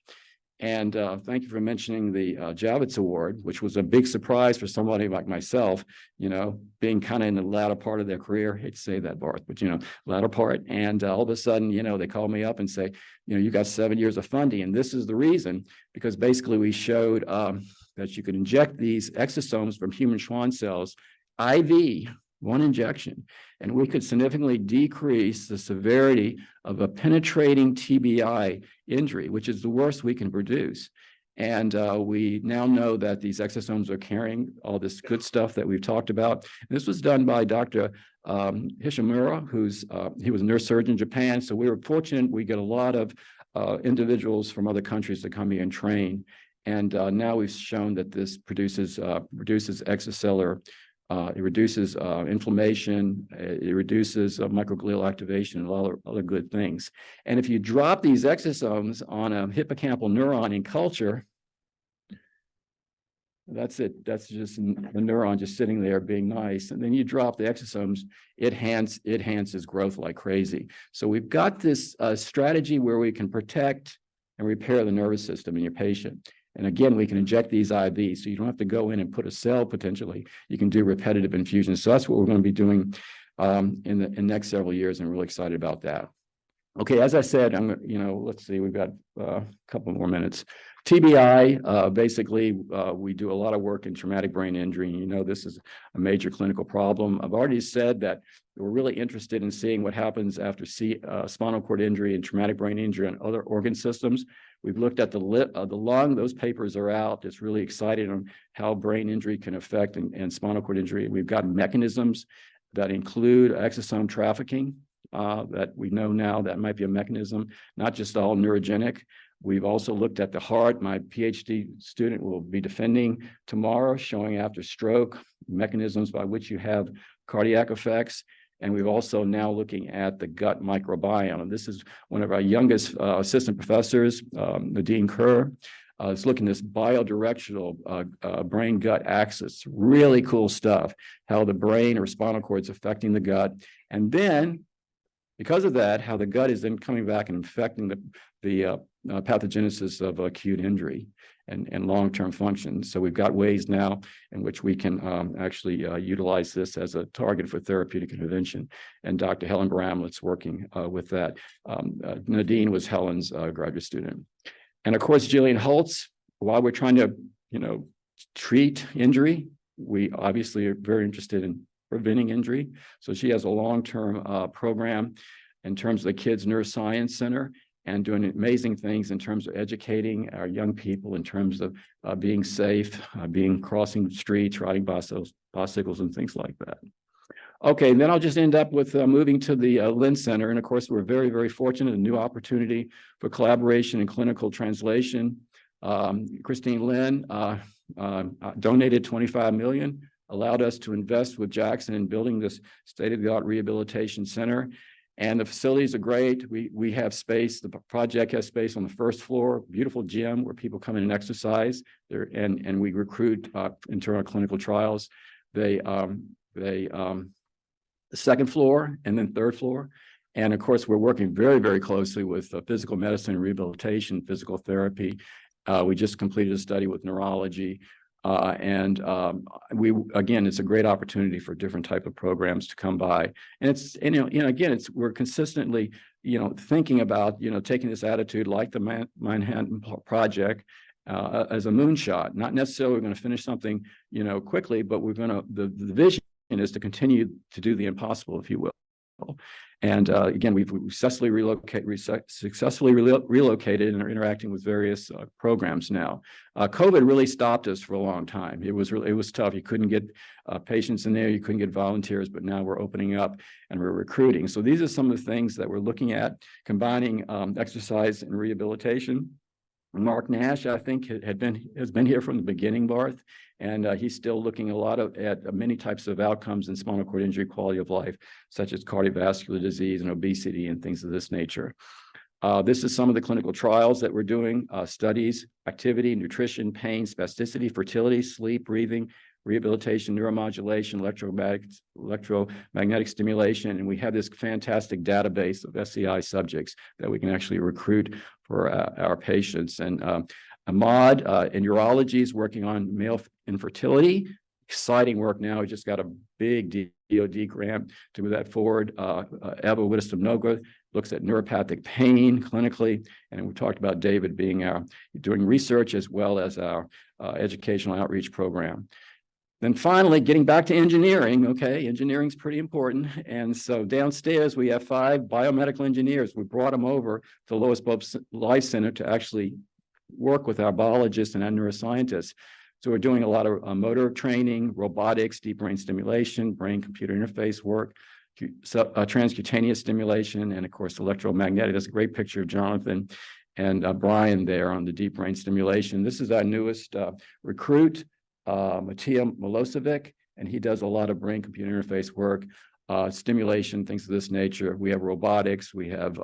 And thank you for mentioning the Javits Award, which was a big surprise for somebody like myself, you know, being kind of in the latter part of their career. I hate to say that, Barth, but, you know, latter part. And all of a sudden, you know, they call me up and say, you know, you got 7 years of funding. And this is the reason, because basically we showed that you could inject these exosomes from human Schwann cells, IV, one injection, and we could significantly decrease the severity of a penetrating TBI injury, which is the worst we can produce. And we now know that these exosomes are carrying all this good stuff that we've talked about. And this was done by Dr. Hishimura, he was a neurosurgeon in Japan. So we were fortunate. We get a lot of individuals from other countries to come here and train. And now we've shown that this reduces extracellular. It reduces inflammation, it reduces microglial activation, and a lot of other good things. And if you drop these exosomes on a hippocampal neuron in culture, that's it. That's just a neuron just sitting there being nice. And then you drop the exosomes, it enhances growth like crazy. So we've got this strategy where we can protect and repair the nervous system in your patient. And again, we can inject these IVs, so you don't have to go in and put a cell potentially. You can do repetitive infusions. So that's what we're going to be doing in the next several years, and we're really excited about that. Okay, as I said, let's see, we've got a couple more minutes. TBI, basically, we do a lot of work in traumatic brain injury. And you know, this is a major clinical problem. I've already said that we're really interested in seeing what happens after spinal cord injury and traumatic brain injury and other organ systems. We've looked at the lung. Those papers are out. It's really exciting on how brain injury can affect and spinal cord injury. We've got mechanisms that include exosome trafficking that we know now that might be a mechanism, not just all neurogenic. We've also looked at the heart. My PhD student will be defending tomorrow, showing after stroke mechanisms by which you have cardiac effects. And we've also now looking at the gut microbiome. And this is one of our youngest assistant professors, Nadine Kerr, is looking at this biodirectional brain-gut axis. Really cool stuff, how the brain or spinal cord is affecting the gut. And then, because of that, how the gut is then coming back and infecting the pathogenesis of acute injury and long-term function. So we've got ways now in which we can actually utilize this as a target for therapeutic intervention. And Dr. Helen Bramlett's working with that. Nadine was Helen's graduate student. And of course, Jillian Holtz, while we're trying to, treat injury, we obviously are very interested in preventing injury. So she has a long-term program in terms of the Kids Neuroscience Center, and doing amazing things in terms of educating our young people in terms of being safe, crossing streets, riding bicycles and things like that. Okay, and then I'll just end up with moving to the Lynn Center. And of course, we're very, very fortunate, a new opportunity for collaboration and clinical translation. Christine Lynn donated 25 million, allowed us to invest with Jackson in building this state-of-the-art rehabilitation center. And the facilities are great. We have space. The project has space on the first floor, beautiful gym where people come in and exercise there, and we recruit internal clinical trials. The second floor and then third floor. And of course, we're working very, very closely with physical medicine, rehabilitation, physical therapy. We just completed a study with neurology. Again, it's a great opportunity for different type of programs to come by. And it's, again, we're consistently, thinking about, taking this attitude like the Manhattan Project as a moonshot, not necessarily going to finish something, quickly, but the vision is to continue to do the impossible, if you will. And again, we've successfully relocated and are interacting with various programs now. COVID really stopped us for a long time. It was tough. You couldn't get patients in there. You couldn't get volunteers, but now we're opening up and we're recruiting. So these are some of the things that we're looking at, combining exercise and rehabilitation. Mark Nash, I think, has been here from the beginning, Barth, and he's still looking at many types of outcomes in spinal cord injury quality of life, such as cardiovascular disease and obesity and things of this nature. This is some of the clinical trials that we're doing, studies, activity, nutrition, pain, spasticity, fertility, sleep, breathing, rehabilitation, neuromodulation, electromagnetic stimulation, and we have this fantastic database of SCI subjects that we can actually recruit for our patients. And Ahmad in urology is working on male infertility. Exciting work now. We just got a big DoD grant to move that forward. Eva Widdesdom-Noga looks at neuropathic pain clinically, and we talked about David being doing research as well as our educational outreach program. Then finally, getting back to engineering, okay, engineering is pretty important. And so downstairs, we have 5 biomedical engineers. We brought them over to Lois Pope Life Center to actually work with our biologists and our neuroscientists. So we're doing a lot of motor training, robotics, deep brain stimulation, brain-computer interface work, transcutaneous stimulation, and of course, electromagnetic. That's a great picture of Jonathan and Brian there on the deep brain stimulation. This is our newest recruit, Matija Milosevic, and he does a lot of brain-computer interface work, stimulation, things of this nature. We have robotics, we have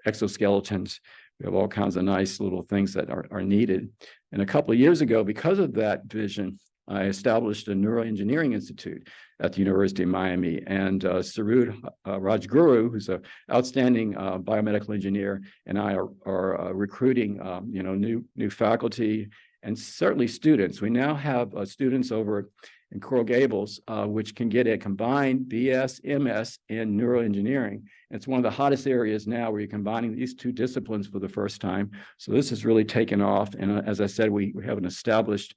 exoskeletons, we have all kinds of nice little things that are needed. And a couple of years ago, because of that vision, I established a neuroengineering institute at the University of Miami. And Sarud Rajguru, who's an outstanding biomedical engineer, and I are recruiting new faculty and certainly students. We now have students over in Coral Gables, which can get a combined BS, MS in neuroengineering. It's one of the hottest areas now where you're combining these 2 disciplines for the first time. So this has really taken off. And as I said, we have an established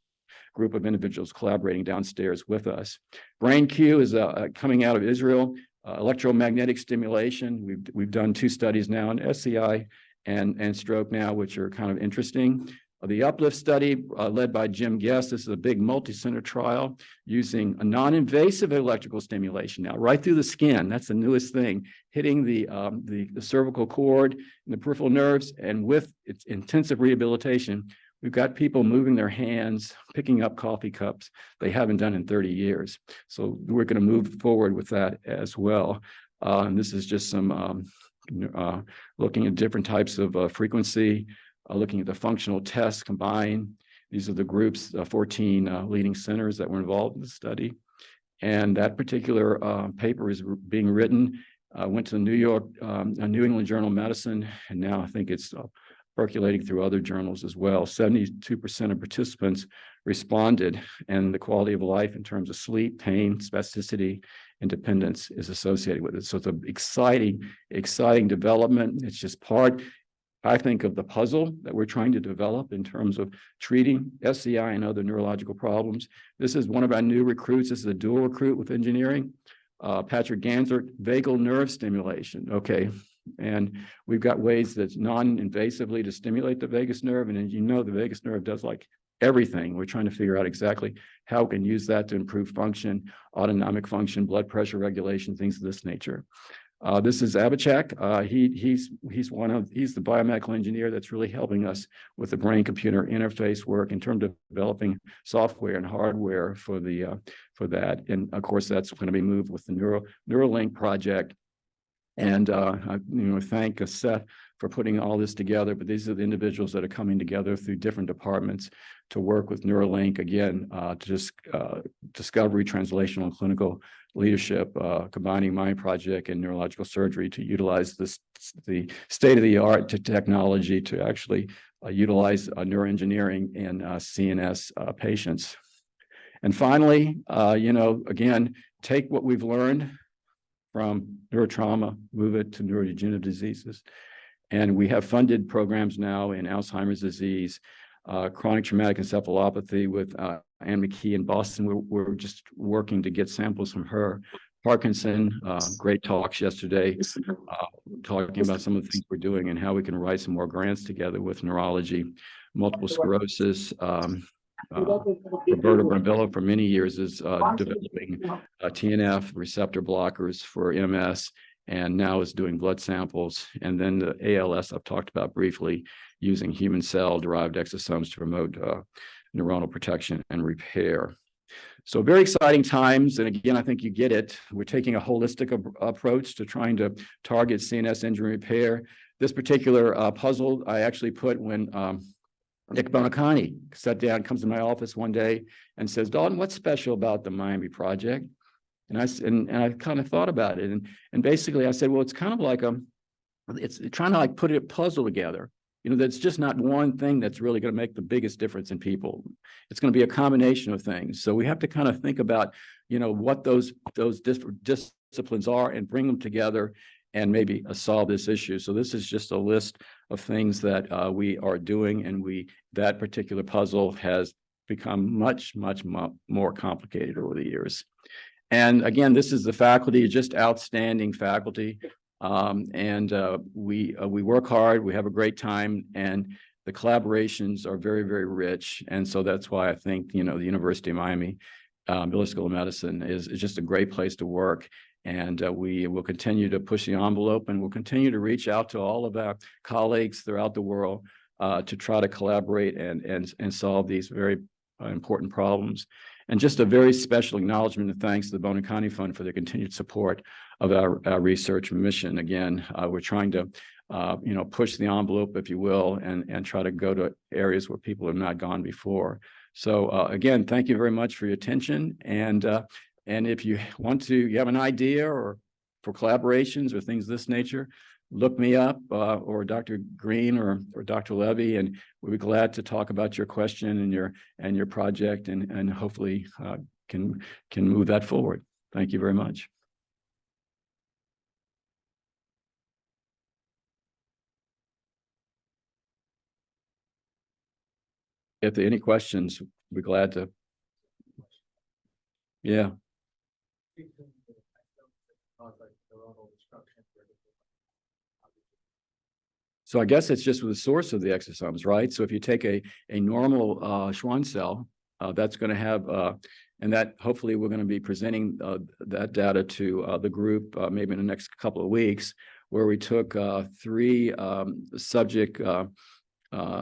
group of individuals collaborating downstairs with us. BrainQ is coming out of Israel, electromagnetic stimulation. We've done 2 studies now in SCI and stroke now, which are kind of interesting. The Uplift study led by Jim Guest. This is a big multi-center trial using a non-invasive electrical stimulation now, right through the skin. That's the newest thing, hitting the cervical cord and the peripheral nerves. And with its intensive rehabilitation, we've got people moving their hands, picking up coffee cups they haven't done in 30 years. So we're going to move forward with that as well. And this is just some looking at different types of frequency, looking at the functional tests combined. These are the groups, 14 leading centers that were involved in the study. And that particular paper is being written, went to the New England Journal of Medicine, and now I think it's percolating through other journals as well. 72% of participants responded, and the quality of life in terms of sleep, pain, spasticity, and dependence is associated with it. So it's an exciting development. It's just part, I think, of the puzzle that we're trying to develop in terms of treating SCI and other neurological problems. This is one of our new recruits. This is a dual recruit with engineering. Patrick Ganser, vagal nerve stimulation. Okay. And we've got ways that's non-invasively to stimulate the vagus nerve. And as you know, the vagus nerve does like everything. We're trying to figure out exactly how we can use that to improve function, autonomic function, blood pressure regulation, things of this nature. This is Abhishek. He's the biomedical engineer that's really helping us with the brain-computer interface work in terms of developing software and hardware for that. And of course, that's going to be moved with the Neuralink project. And I thank Seth for putting all this together. But these are the individuals that are coming together through different departments to work with Neuralink again, to just discovery, translational, and clinical leadership, combining mind project and neurological surgery to utilize the state-of-the-art technology to actually utilize neuroengineering in CNS patients. And finally, again, take what we've learned from neurotrauma, move it to neurodegenerative diseases. And we have funded programs now in Alzheimer's disease, chronic traumatic encephalopathy with Anne McKee in Boston. We're just working to get samples from her. Parkinson, great talks yesterday, talking about some of the things we're doing and how we can write some more grants together with neurology, multiple sclerosis. Roberto Brambilla for many years is developing TNF receptor blockers for MS, and now is doing blood samples. And then the ALS I've talked about briefly, using human cell-derived exosomes to promote neuronal protection and repair. So very exciting times. And again, I think you get it. We're taking a holistic approach to trying to target CNS injury repair. This particular puzzle I actually put when Nick Bonacani sat down, comes to my office one day and says, "Dalton, what's special about the Miami project?" And I kind of thought about it. And basically I said, well, it's kind of like it's trying to like put a puzzle together. That's just not one thing that's really going to make the biggest difference in people. It's going to be a combination of things. So we have to kind of think about, what those different disciplines are and bring them together and maybe solve this issue. So this is just a list of things that we are doing, and that particular puzzle has become much, much more complicated over the years. And again, this is the faculty, just outstanding faculty. We work hard, we have a great time, and the collaborations are very, very rich. And so that's why I think, the University of Miami, Miller School of Medicine is just a great place to work. And we will continue to push the envelope, and we'll continue to reach out to all of our colleagues throughout the world to try to collaborate and solve these very important problems. And just a very special acknowledgement and thanks to the Bonacani Fund for their continued support of our research mission. Again, we're trying to push the envelope, if you will, and try to go to areas where people have not gone before. So again, thank you very much for your attention. And if you have an idea or for collaborations or things of this nature, look me up or Dr. Green or Dr. Levy, and we'll be glad to talk about your question and your project, and hopefully can move that forward. Thank you very much. If there are any questions, we'll be glad to. Yeah. So I guess it's just with the source of the exosomes, right? So if you take a normal Schwann cell, that's going to have, and that hopefully we're going to be presenting that data to the group maybe in the next couple of weeks, where we took 3 subject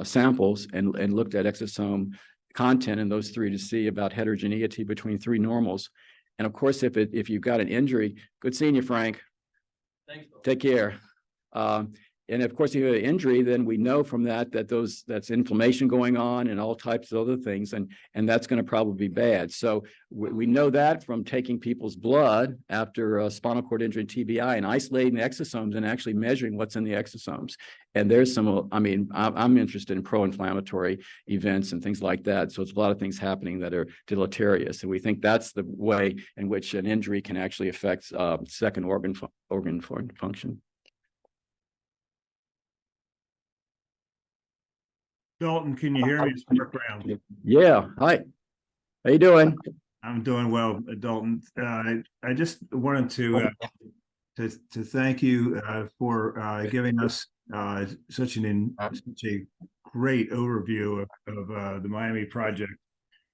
samples and looked at exosome content in those 3 to see about heterogeneity between 3 normals. And of course, if you've got an injury, good seeing you, Frank. Thanks. Take care. And of course, if you have an injury, then we know from that's inflammation going on and all types of other things, and that's going to probably be bad. So we know that from taking people's blood after spinal cord injury and TBI and isolating the exosomes and actually measuring what's in the exosomes. And there's I'm interested in pro-inflammatory events and things like that. So it's a lot of things happening that are deleterious. And we think that's the way in which an injury can actually affect second organ function. Dalton, can you hear me? It's Mark Brown. Yeah. Hi. How you doing? I'm doing well, Dalton. I just wanted to thank you for giving us such a great overview of the Miami project,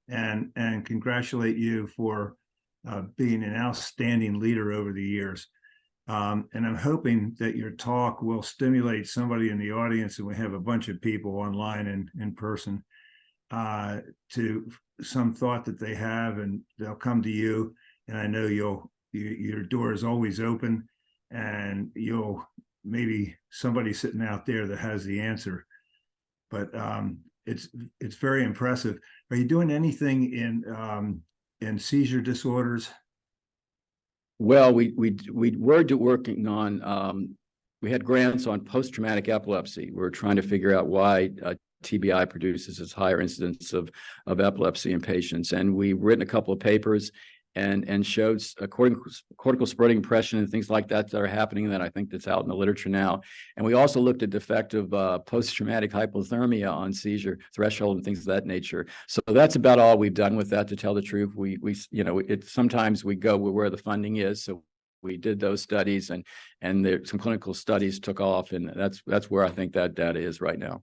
and congratulate you for being an outstanding leader over the years. And I'm hoping that your talk will stimulate somebody in the audience, and we have a bunch of people online and in person, to some thought that they have, and they'll come to you. And I know your door is always open, and you'll maybe somebody sitting out there that has the answer. But it's very impressive. Are you doing anything in seizure disorders? Well, we were working on, we had grants on post-traumatic epilepsy. We're trying to figure out why TBI produces this higher incidence of epilepsy in patients. And we've written a couple of papers and showed cortical spreading impression and things like that are happening, that I think that's out in the literature now. And we also looked at defective post-traumatic hypothermia on seizure threshold and things of that nature. So that's about all we've done with that, to tell the truth. We sometimes we go where the funding is. So we did those studies, and there some clinical studies took off, and that's where I think that data is right now.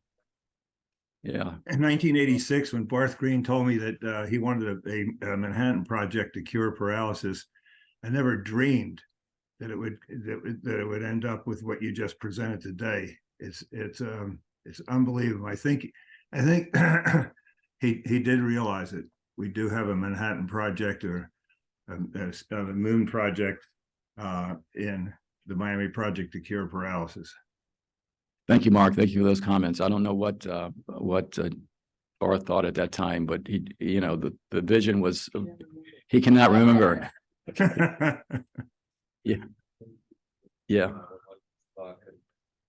Yeah. In 1986, when Barth Green told me that he wanted a Manhattan Project to cure paralysis, I never dreamed that it would end up with what you just presented today. It's unbelievable. I think he did realize it. We do have a Manhattan Project, or a Moon Project, in the Miami Project to cure paralysis. Thank you, Mark. Thank you for those comments. I don't know what Barth thought at that time, but he, the vision was, he cannot remember. Yeah. Yeah.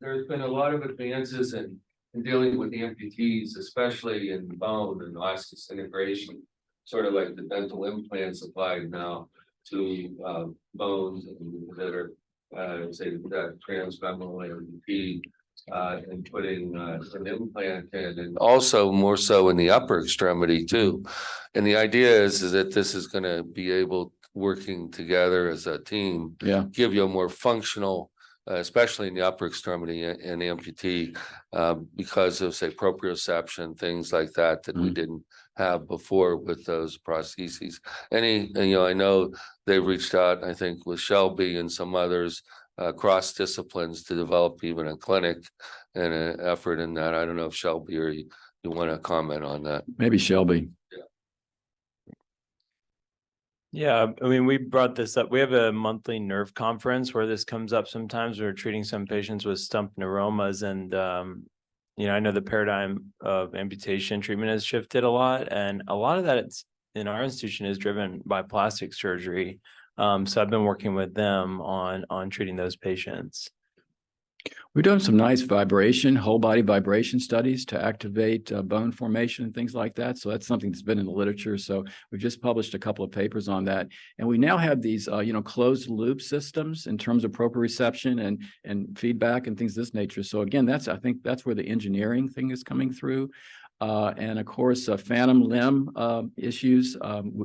There's been a lot of advances in dealing with amputees, especially in bone and osseous integration, sort of like the dental implants applied now to bones that are say that transfemoral amputee. And putting an implant in, and also more so in the upper extremity too. And the idea is that this is going to be able, working together as a team, give you a more functional, especially in the upper extremity and amputee, because of say proprioception, things like that we didn't have before with those prostheses. I know they've reached out, I think, with Shelby and some others, cross disciplines, to develop even a clinic and an effort in that. I don't know if Shelby or you want to comment on that. Maybe Shelby. Yeah, I mean, we brought this up. We have a monthly nerve conference where this comes up sometimes. We're treating some patients with stump neuromas, and I know the paradigm of amputation treatment has shifted a lot, and a lot of that in our institution is driven by plastic surgery. So I've been working with them on treating those patients. We've done some nice whole body vibration studies to activate bone formation and things like that. So that's something that's been in the literature. So we've just published a couple of papers on that. And we now have these, closed loop systems in terms of proprioception and feedback and things of this nature. So again, I think that's where the engineering thing is coming through. And of course, phantom limb issues.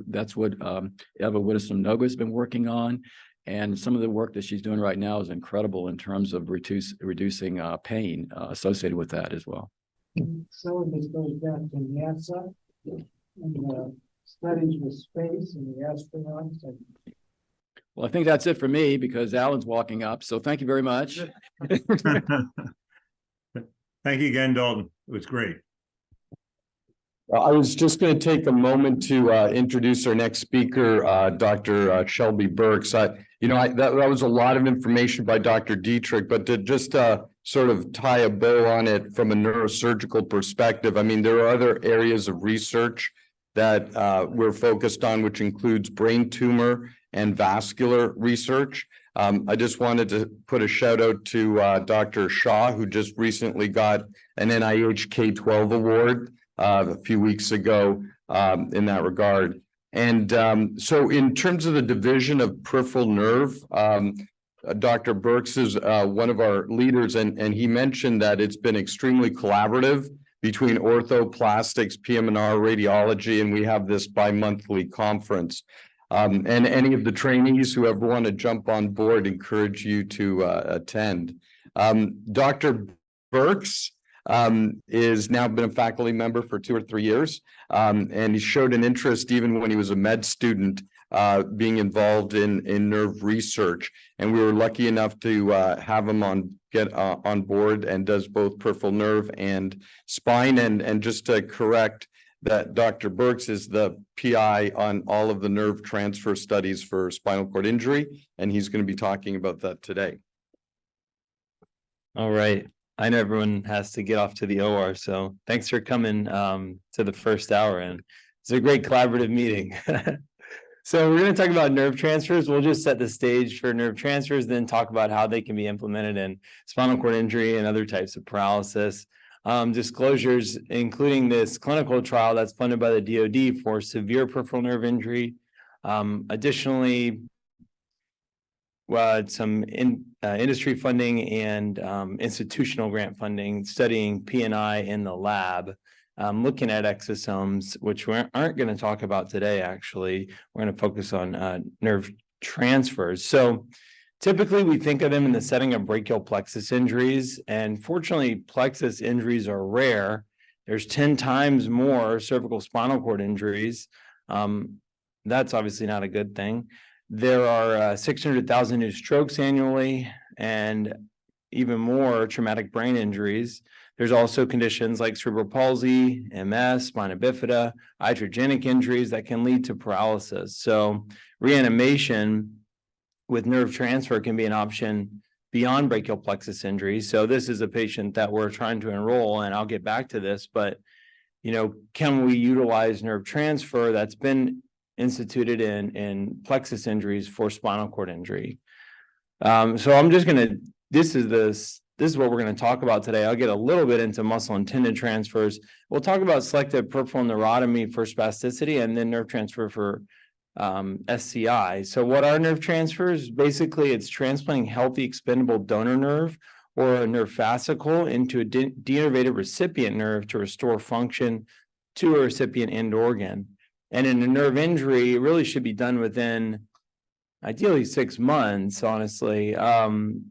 That's what Eva Widdowson-Noga has been working on. And some of the work that she's doing right now is incredible in terms of reducing pain associated with that as well. So this goes back to NASA and the studies with space and the astronauts. Well, I think that's it for me because Alan's walking up. So thank you very much. Thank you again, Dalton. It was great. I was just going to take a moment to introduce our next speaker, Dr. Shelby Burks. That was a lot of information by Dr. Dietrich, but to just sort of tie a bow on it from a neurosurgical perspective, I mean, there are other areas of research that we're focused on, which includes brain tumor and vascular research. I just wanted to put a shout out to Dr. Shaw, who just recently got an NIH K-12 award a few weeks ago in that regard. And so in terms of the division of peripheral nerve, Dr. Burks is one of our leaders, and he mentioned that it's been extremely collaborative between orthoplastics, PM&R, radiology, and we have this bi-monthly conference. And any of the trainees who ever want to jump on board, encourage you to attend. Dr. Burks is now been a faculty member for 2 or 3 years. And he showed an interest even when he was a med student, being involved in nerve research. And we were lucky enough to have him get on board, and does both peripheral nerve and spine. And just to correct that, Dr. Burks is the PI on all of the nerve transfer studies for spinal cord injury, and he's going to be talking about that today. All right. I know everyone has to get off to the OR, so thanks for coming to the first hour, and it's a great collaborative meeting. So we're going to talk about nerve transfers. We'll just set the stage for nerve transfers, then talk about how they can be implemented in spinal cord injury and other types of paralysis. Disclosures, including this clinical trial that's funded by the DoD for severe peripheral nerve injury. Additionally, some industry funding and institutional grant funding studying P&I in the lab, looking at exosomes, which we aren't going to talk about today, actually. We're going to focus on nerve transfers. So typically we think of them in the setting of brachial plexus injuries, and fortunately plexus injuries are rare. There's 10 times more cervical spinal cord injuries. That's obviously not a good thing. There are 600,000 new strokes annually, and even more traumatic brain injuries. There's also conditions like cerebral palsy, MS, spina bifida, iatrogenic injuries that can lead to paralysis. So reanimation with nerve transfer can be an option beyond brachial plexus injury. So this is a patient that we're trying to enroll, and I'll get back to this, but can we utilize nerve transfer that's been instituted in plexus injuries for spinal cord injury? So I'm just this is what we're going to talk about today. I'll get a little bit into muscle and tendon transfers. We'll talk about selective peripheral neurotomy for spasticity, and then nerve transfer for SCI. So what are nerve transfers? Basically, it's transplanting healthy expendable donor nerve or a nerve fascicle into a denervated recipient nerve to restore function to a recipient end organ. And in a nerve injury, it really should be done within ideally 6 months, honestly,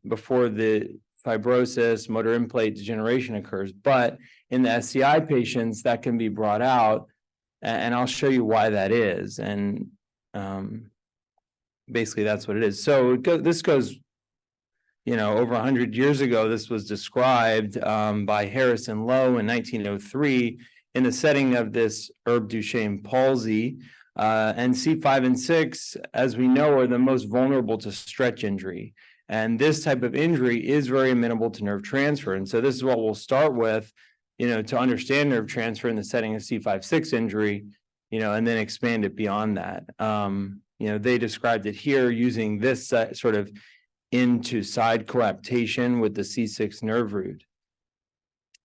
before the fibrosis, motor end plate degeneration occurs. But in the SCI patients, that can be brought out, and I'll show you why that is. And basically, that's what it is. So this goes, over 100 years ago, this was described by Harrison Lowe in 1903 in the setting of this Herb Duchenne palsy. And C5 and 6, as we know, are the most vulnerable to stretch injury. And this type of injury is very amenable to nerve transfer. And so this is what we'll start with, to understand nerve transfer in the setting of C5-6 injury, and then expand it beyond that. They described it here using this sort of into side coaptation with the C6 nerve root.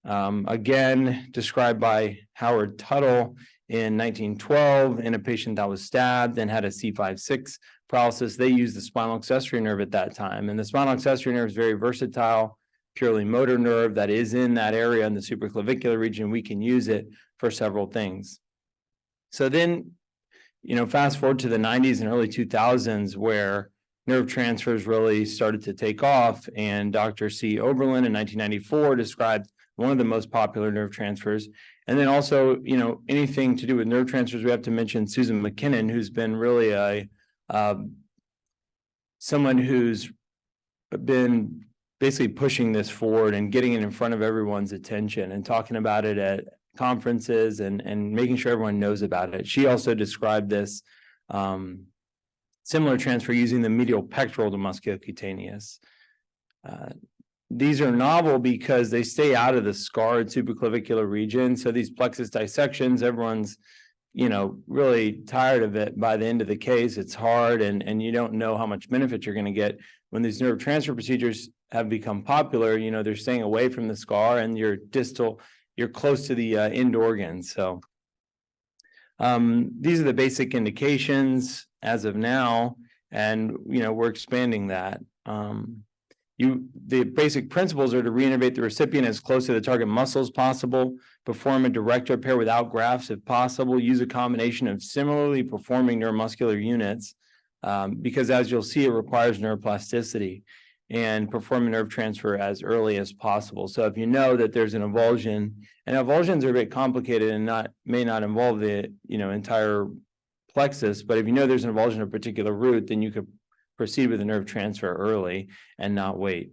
Again, described by Howard Tuttle in 1912 in a patient that was stabbed and had a C5-6 paralysis. They used the spinal accessory nerve at that time. And the spinal accessory nerve is very versatile, purely motor nerve that is in that area in the supraclavicular region. We can use it for several things. So then, fast forward to the 90s and early 2000s, where nerve transfers really started to take off. And Dr. C. Oberlin in 1994 described one of the most popular nerve transfers. And then also, anything to do with nerve transfers, we have to mention Susan McKinnon, who's been really someone who's been basically pushing this forward and getting it in front of everyone's attention and talking about it at conferences and making sure everyone knows about it. She also described this similar transfer using the medial pectoral to musculocutaneous. These are novel because they stay out of the scarred supraclavicular region. So these plexus dissections, everyone's, really tired of it by the end of the case. It's hard and you don't know how much benefit you're going to get. When these nerve transfer procedures have become popular, they're staying away from the scar and you're close to the end organ. So these are the basic indications as of now, and, we're expanding that. The basic principles are to reinnervate the recipient as close to the target muscle as possible, perform a direct repair without grafts if possible, use a combination of similarly performing neuromuscular units, because as you'll see, it requires neuroplasticity. and perform a nerve transfer as early as possible. So if you know that there's an avulsion, and avulsions are a bit complicated and may not involve the, entire plexus, but if you know there's an avulsion of a particular root, then you could proceed with a nerve transfer early and not wait.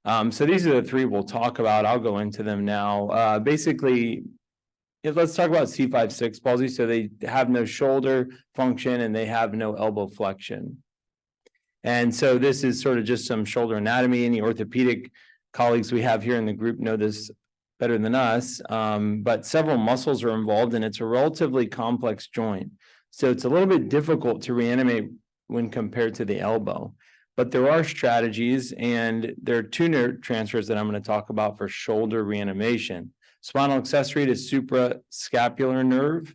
So these are the three we'll talk about. I'll go into them now. Basically, let's talk about C5-6 palsy. So they have no shoulder function and they have no elbow flexion. And so this is sort of just some shoulder anatomy. Any orthopedic colleagues we have here in the group know this better than us, but several muscles are involved and it's a relatively complex joint. So it's a little bit difficult to reanimate when compared to the elbow. But there are strategies, and there are two nerve transfers that I'm going to talk about for shoulder reanimation. Spinal accessory to suprascapular nerve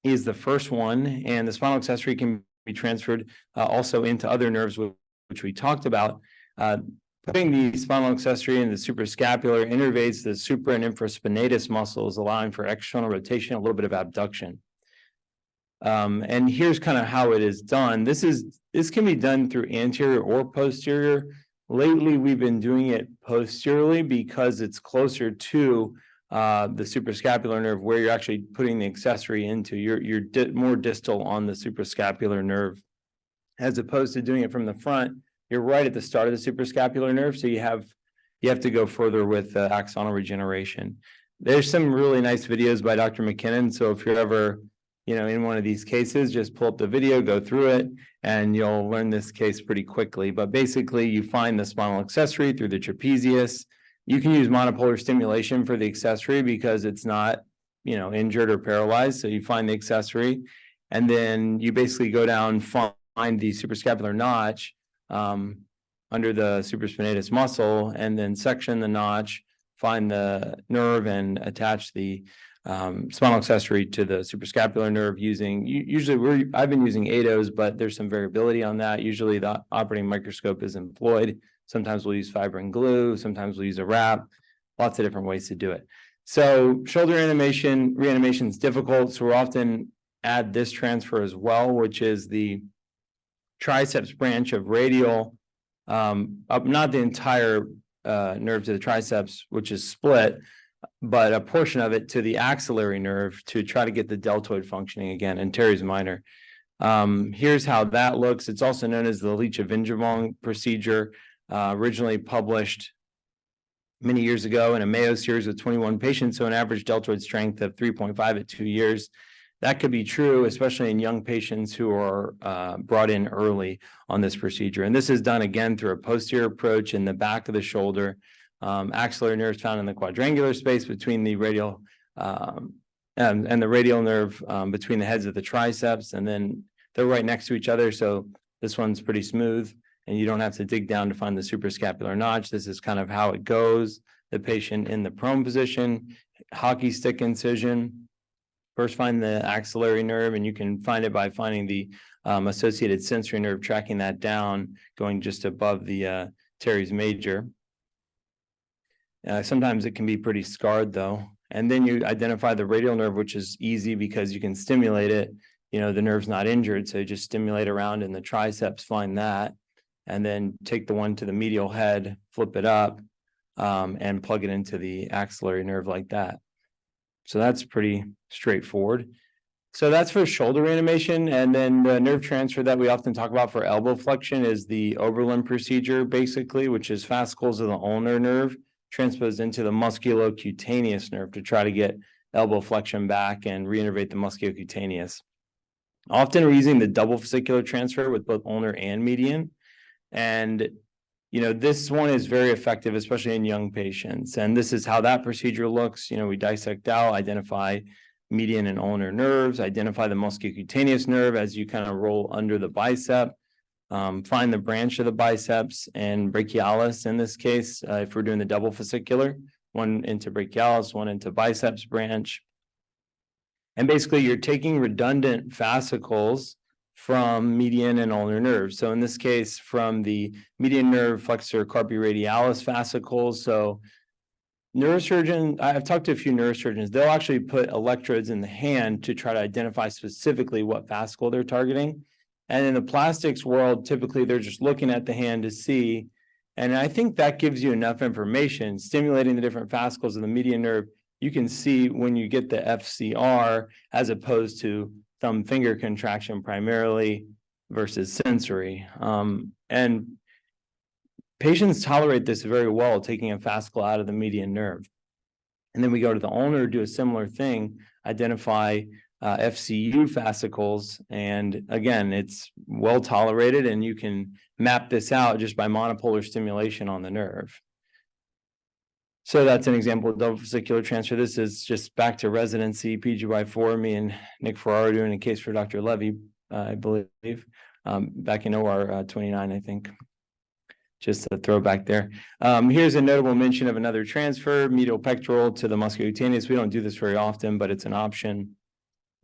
is the first one, and the spinal accessory can be transferred also into other nerves, which we talked about. Putting the spinal accessory in the suprascapular innervates the supra and infraspinatus muscles, allowing for external rotation, a little bit of abduction. And here's kind of how it is done. This can be done through anterior or posterior. Lately, we've been doing it posteriorly because it's closer to the suprascapular nerve, where you're actually putting the accessory into. You're more distal on the suprascapular nerve, as opposed to doing it from the front. You're right at the start of the suprascapular nerve, so you have to go further with axonal regeneration. There's some really nice videos by Dr. McKinnon. So if you're ever in one of these cases, just pull up the video, go through it, and you'll learn this case pretty quickly. But basically, you find the spinal accessory through the trapezius. You can use monopolar stimulation for the accessory because it's not, injured or paralyzed. So you find the accessory, and then you basically go down, find the suprascapular notch under the supraspinatus muscle, and then section the notch, find the nerve, and attach the spinal accessory to the suprascapular nerve using, I've been using ADOs, but there's some variability on that. Usually the operating microscope is employed. Sometimes we'll use fibrin glue, sometimes we'll use a wrap, lots of different ways to do it. So shoulder reanimation is difficult. So we'll often add this transfer as well, which is the triceps branch of radial, not the entire nerve to the triceps, which is split, but a portion of it to the axillary nerve to try to get the deltoid functioning again, and teres minor. Here's how that looks. It's also known as the Leach-Evinjavong procedure, originally published many years ago in a Mayo series with 21 patients, so an average deltoid strength of 3.5 at 2 years. That could be true, especially in young patients who are brought in early on this procedure. And this is done again through a posterior approach in the back of the shoulder. Axillary nerves found in the quadrangular space between the radial and the radial nerve between the heads of the triceps, and then they're right next to each other. So this one's pretty smooth, and you don't have to dig down to find the suprascapular notch. This is kind of how it goes. The patient in the prone position, hockey stick incision. First find the axillary nerve, and you can find it by finding the associated sensory nerve, tracking that down, going just above the teres major. Sometimes it can be pretty scarred though. And then you identify the radial nerve, which is easy because you can stimulate it. The nerve's not injured. So you just stimulate around in the triceps, find that, and then take the one to the medial head, flip it up, and plug it into the axillary nerve like that. So that's pretty straightforward. So that's for shoulder reanimation. And then the nerve transfer that we often talk about for elbow flexion is the Oberlin procedure, basically, which is fascicles of the ulnar nerve transposed into the musculocutaneous nerve to try to get elbow flexion back and reinnervate the musculocutaneous. Often we're using the double fascicular transfer with both ulnar and median. And, this one is very effective, especially in young patients. And this is how that procedure looks. We dissect out, identify median and ulnar nerves, identify the musculocutaneous nerve as you kind of roll under the bicep. Find the branch of the biceps and brachialis in this case, if we're doing the double fascicular, one into brachialis, one into biceps branch. And basically you're taking redundant fascicles from median and ulnar nerves. So in this case, from the median nerve flexor carpi radialis fascicles. So neurosurgeon, I've talked to a few neurosurgeons, they'll actually put electrodes in the hand to try to identify specifically what fascicle they're targeting. And in the plastics world, typically they're just looking at the hand to see. And I think that gives you enough information, stimulating the different fascicles of the median nerve. You can see when you get the FCR as opposed to thumb finger contraction primarily versus sensory. And patients tolerate this very well, taking a fascicle out of the median nerve. And then we go to the ulnar, do a similar thing, identify FCU fascicles. And again, it's well tolerated, and you can map this out just by monopolar stimulation on the nerve. So that's an example of double fascicular transfer. This is just back to residency, PGY4, me and Nick Ferraro doing a case for Dr. Levy, I believe, back in OR 29, I think. Just a throwback there. Here's a notable mention of another transfer, medial pectoral to the musculocutaneous. We don't do this very often, but it's an option.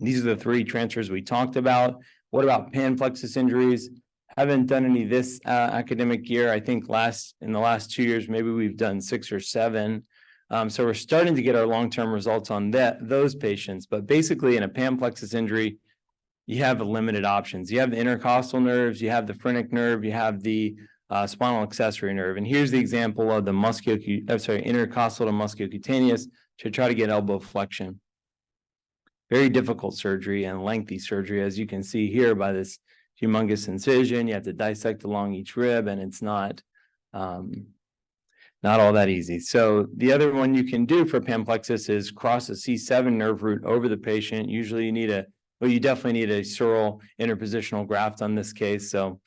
These are the three transfers we talked about. What about panplexus injuries? Haven't done any this academic year. I think in the last 2 years, maybe we've done 6 or 7. So we're starting to get our long-term results on those patients. But basically, in a panplexus injury, you have limited options. You have the intercostal nerves, you have the phrenic nerve, you have the spinal accessory nerve. And here's the example of the intercostal to musculocutaneous to try to get elbow flexion. Very difficult surgery and lengthy surgery, as you can see here by this humongous incision. You have to dissect along each rib, and it's not all that easy. So the other one you can do for panplexus is cross a C7 nerve root over the patient. Usually you definitely need a sural interpositional graft on this case. So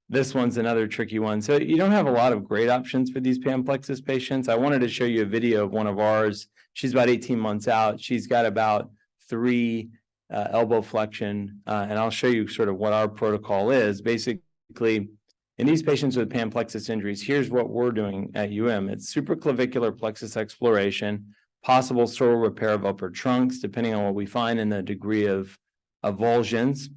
this one's another tricky one. So you don't have a lot of great options for these panplexus patients. I wanted to show you a video of one of ours. She's about 18 months out. She's got about 3 elbow flexion, and I'll show you sort of what our protocol is. Basically, in these patients with panplexus injuries, here's what we're doing at It's supraclavicular plexus exploration, possible sural repair of upper trunks, depending on what we find in the degree of avulsions.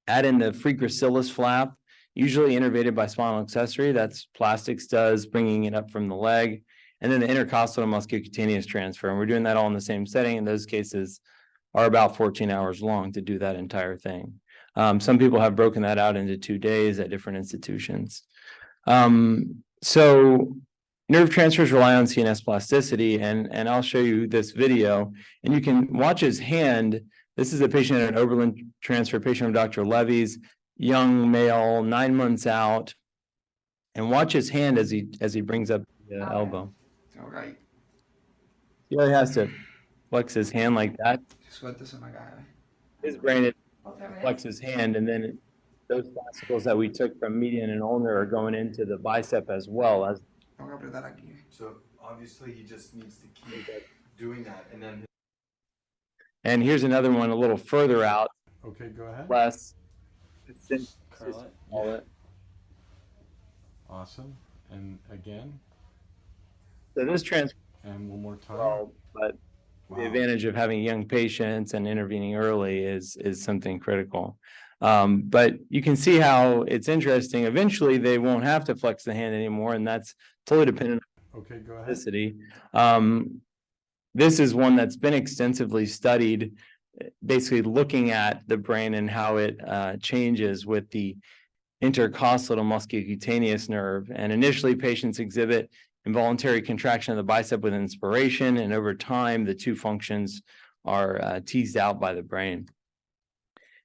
Add in the freagracilis flap, usually innervated by spinal accessory. That's plastics does, bringing it up from the leg. And then the intercostal to musculocutaneous transfer. And we're doing that all in the same setting. In those cases are about 14 hours long to do that entire thing. Some people have broken that out into 2 days at different institutions. So nerve transfers rely on CNS plasticity, and I'll show you this video, and you can watch his hand. This is a patient at an Oberlin transfer, patient of Dr. Levy's, young male, 9 months out, and watch his hand as he brings up the elbow. All right. He really has to flex his hand like that. Suelta esa magana. His brain flex his hand, and then those fascicles that we took from median and ulnar are going into the bicep as well as. Tengo que apretar aquí. So obviously he just needs to keep doing that, and then. And here's another one a little further out, Okay, go ahead. less. Curl it. All Yeah. it. Awesome. And again, So this transfer, and one more time. well, but the Wow. advantage of having young patients and intervening early is something critical. But you can see how it's interesting. Eventually, they won't have to flex the hand anymore, and that's totally dependent Okay, go on ahead. plasticity. This is one that's been extensively studied, basically looking at the brain and how it changes with the intercostal to musculocutaneous nerve. And initially, patients exhibit involuntary contraction of the bicep with inspiration, and over time, the two functions are teased out by the brain.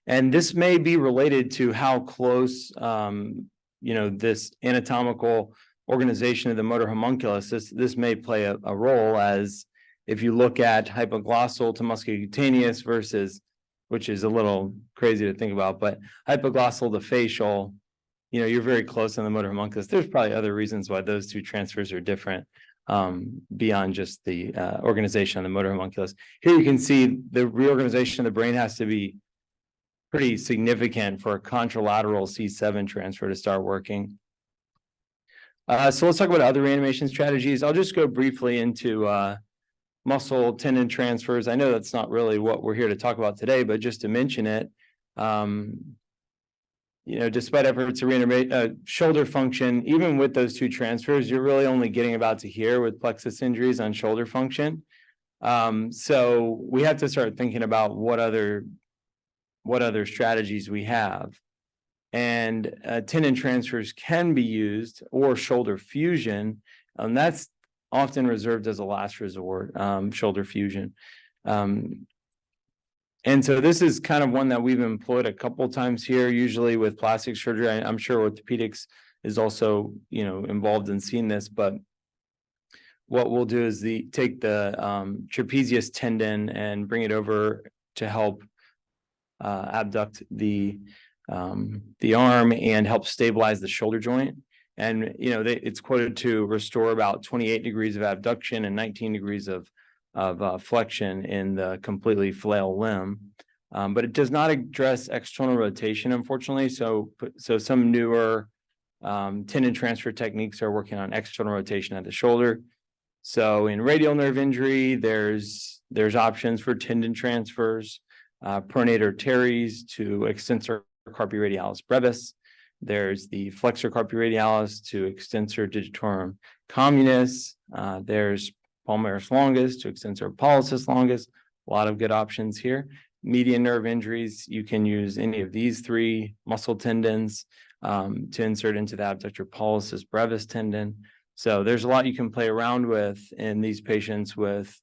And this may be related to how close, this anatomical organization of the motor homunculus. This may play a role, as if you look at hypoglossal to musculocutaneous versus, which is a little crazy to think about, but hypoglossal to facial, you're very close on the motor homunculus. There's probably other reasons why those two transfers are different, beyond just the organization of the motor homunculus. Here you can see the reorganization of the brain has to be pretty significant for a contralateral C7 transfer to start working. So let's talk about other reanimation strategies. I'll just go briefly into muscle tendon transfers. I know that's not really what we're here to talk about today, but just to mention it, despite efforts to reanimate shoulder function, even with those two transfers, you're really only getting about to here with plexus injuries on shoulder function. So we have to start thinking about what other strategies we have. And tendon transfers can be used, or shoulder fusion. That's often reserved as a last resort, shoulder fusion. And so this is kind of one that we've employed a couple times here, usually with plastic surgery. I'm sure orthopedics is also, involved in seeing this, but what we'll do is take the trapezius tendon and bring it over to help abduct the arm and help stabilize the shoulder joint. And, it's quoted to restore about 28 degrees of abduction and 19 degrees of flexion in the completely flail limb. But it does not address external rotation, unfortunately. So some newer tendon transfer techniques are working on external rotation at the shoulder. So in radial nerve injury, there's options for tendon transfers, pronator teres to extensor carpi radialis brevis. There's the flexor carpi radialis to extensor digitorum communis. There's palmaris longus to extensor pollicis longus. A lot of good options here. Median nerve injuries, you can use any of these three muscle tendons to insert into the abductor pollicis brevis tendon. So there's a lot you can play around with in these patients with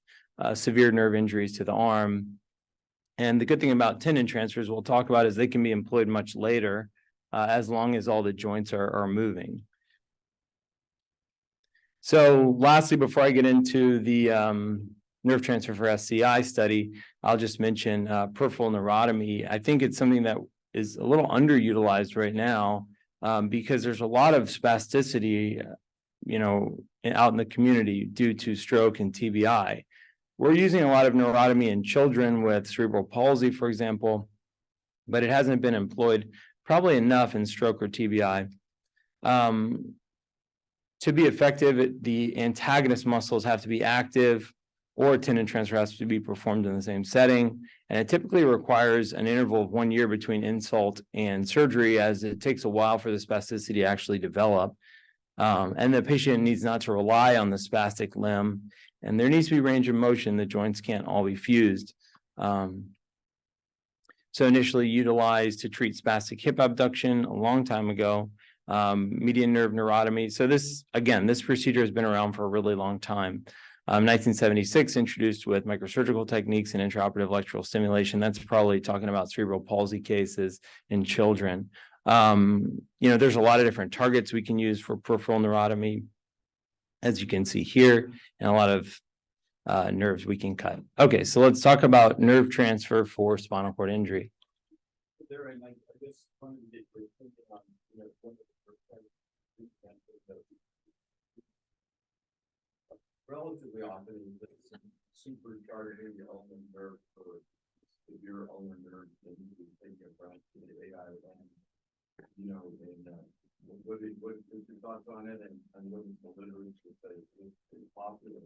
severe nerve injuries to the arm. And the good thing about tendon transfers we'll talk about is they can be employed much later as long as all the joints are moving. So lastly, before I get into the nerve transfer for SCI study, I'll just mention peripheral neurotomy. I think it's something that is a little underutilized right now because there's a lot of spasticity, out in the community due to stroke and TBI. We're using a lot of neurotomy in children with cerebral palsy, for example, but it hasn't been employed probably enough in stroke or TBI. To be effective, the antagonist muscles have to be active, or tendon transfer has to be performed in the same setting. And it typically requires an interval of 1 year between insult and surgery, as it takes a while for the spasticity to actually develop. And the patient needs not to rely on the spastic limb, and there needs to be range of motion. The joints can't all be fused. So initially utilized to treat spastic hip abduction a long time ago, median nerve neurotomy. So this procedure has been around for a really long time. 1976 introduced with microsurgical techniques and intraoperative electrical stimulation. That's probably talking about cerebral palsy cases in children. There's a lot of different targets we can use for peripheral neurotomy, as you can see here, and a lot of nerves we can cut. Okay, so let's talk about nerve transfer for spinal cord injury. Relatively often, supercharging the ulnar nerve for severe ulnar nerve, and you can take a branch to the AI and what is your thoughts on it, and what is the literature say is popular?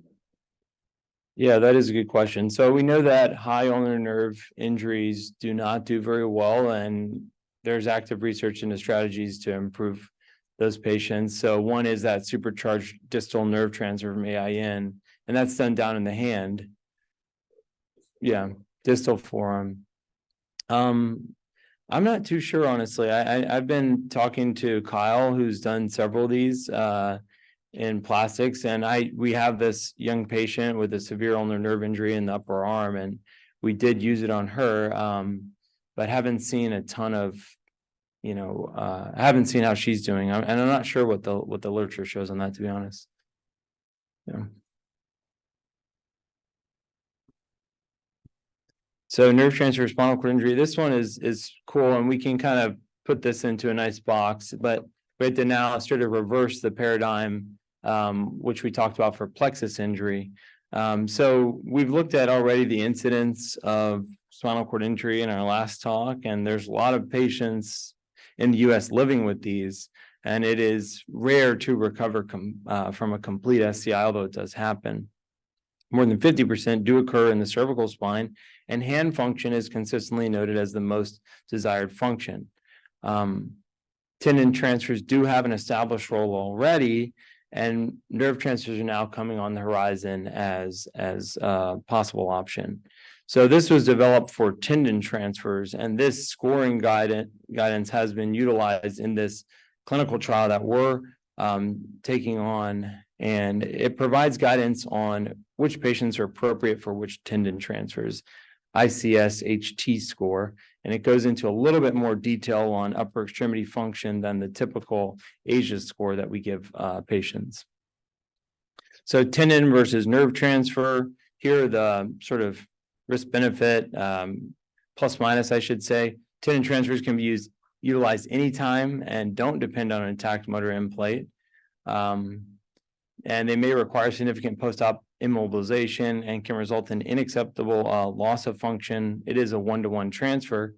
Yeah, that is a good question. So we know that high ulnar nerve injuries do not do very well, and there's active research into strategies to improve those patients. So one is that supercharged distal nerve transfer from AIN, and that's done down in the hand. Yeah, distal forearm. I'm not too sure, honestly. I've been talking to Kyle, who's done several of these in plastics, and we have this young patient with a severe ulnar nerve injury in the upper arm, and we did use it on her, but haven't seen a ton of, I haven't seen how she's doing, and I'm not sure what the literature shows on that, to be honest. Yeah. So nerve transfer spinal cord injury, this one is cool, and we can kind of put this into a nice box, but we have to now sort of reverse the paradigm, which we talked about for plexus injury. So we've looked at already the incidence of spinal cord injury in our last talk, and there's a lot of patients in the US living with these, and it is rare to recover from a complete SCI, although it does happen. More than 50% do occur in the cervical spine, and hand function is consistently noted as the most desired function. Tendon transfers do have an established role already, And nerve transfers are now coming on the horizon as a possible option. So this was developed for tendon transfers, and this scoring guidance has been utilized in this clinical trial that we're taking on, and it provides guidance on which patients are appropriate for which tendon transfers, ICS-HT score, and it goes into a little bit more detail on upper extremity function than the typical ASIA score that we give patients. So tendon versus nerve transfer, here are the sort of risk benefit, plus minus, I should say. Tendon transfers can be utilized anytime and don't depend on an intact motor end plate. And they may require significant post-op immobilization and can result in unacceptable loss of function. It is a one-to-one transfer.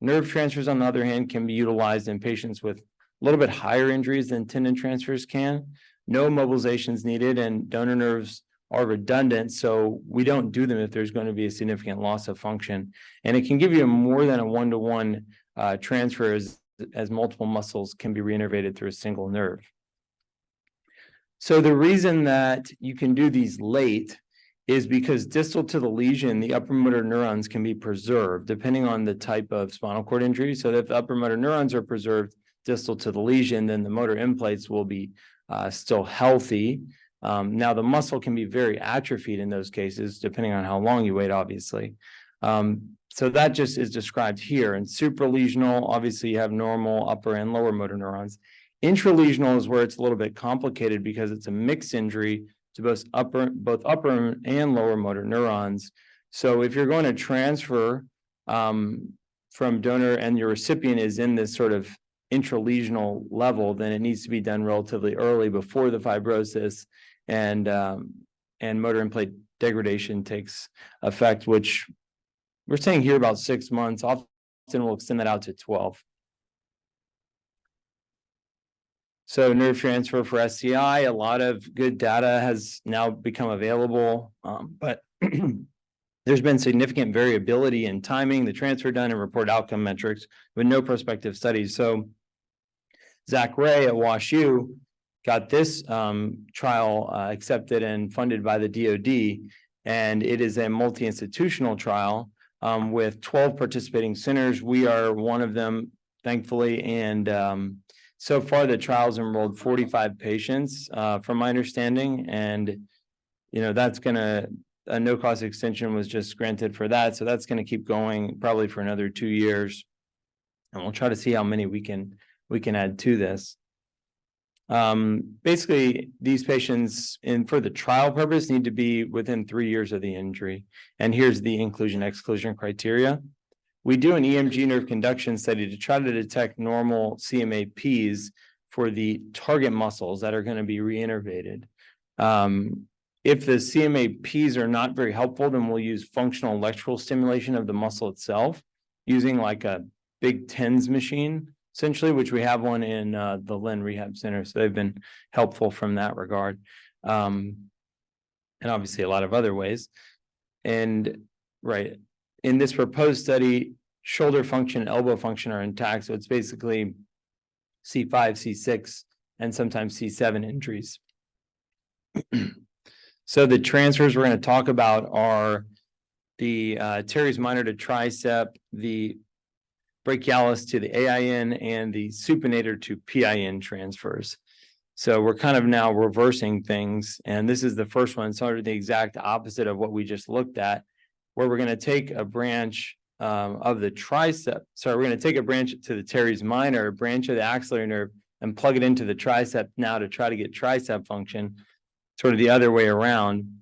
Nerve transfers, on the other hand, can be utilized in patients with a little bit higher injuries than tendon transfers can. No mobilizations needed, and donor nerves are redundant, so we don't do them if there's going to be a significant loss of function. And it can give you more than a one-to-one transfer as multiple muscles can be reinnervated through a single nerve. So the reason that you can do these late is because distal to the lesion, the upper motor neurons can be preserved depending on the type of spinal cord injury. So if the upper motor neurons are preserved distal to the lesion, then the motor end plates will be still healthy. Now the muscle can be very atrophied in those cases, depending on how long you wait, obviously. So that just is described here. And supralesional, obviously you have normal upper and lower motor neurons. Intralesional is where it's a little bit complicated because it's a mixed injury to both upper and lower motor neurons. So if you're going to transfer from donor and your recipient is in this sort of intralesional level, then it needs to be done relatively early before the fibrosis and motor end plate degradation takes effect, which we're saying here about 6 months. Often we'll extend that out to 12. So nerve transfer for SCI, a lot of good data has now become available, but there's been significant variability in timing, the transfer done, and reported outcome metrics with no prospective studies. So Zach Ray at WashU got this trial accepted and funded by the DoD, and it is a multi-institutional trial with 12 participating centers. We are one of them, thankfully, and so far the trial's enrolled 45 patients, from my understanding, and that's gonna a no-cost extension was just granted for that, so that's gonna keep going probably for another 2 years, and we'll try to see how many we can add to this. Basically, these patients, for the trial purpose, need to be within 3 years of the injury, and here's the inclusion/exclusion criteria. We do an EMG nerve conduction study to try to detect normal CMAPs for the target muscles that are going to be reinnervated. If the CMAPs are not very helpful, then we'll use functional electrical stimulation of the muscle itself using like a big TENS machine, essentially, which we have one in the Lynn Rehab Center. So they've been helpful from that regard. And obviously a lot of other ways. And right. In this proposed study, shoulder function and elbow function are intact. So it's basically C5, C6, and sometimes C7 injuries. So the transfers we're going to talk about are the teres minor to tricep, the brachialis to the AIN, and the supinator to PIN transfers. So we're kind of now reversing things. And this is the first one, sort of the exact opposite of what we just looked at, where we're going to take a branch of the tricep. So we're going to take a branch to the teres minor, a branch of the axillary nerve, and plug it into the tricep now to try to get tricep function, sort of the other way around.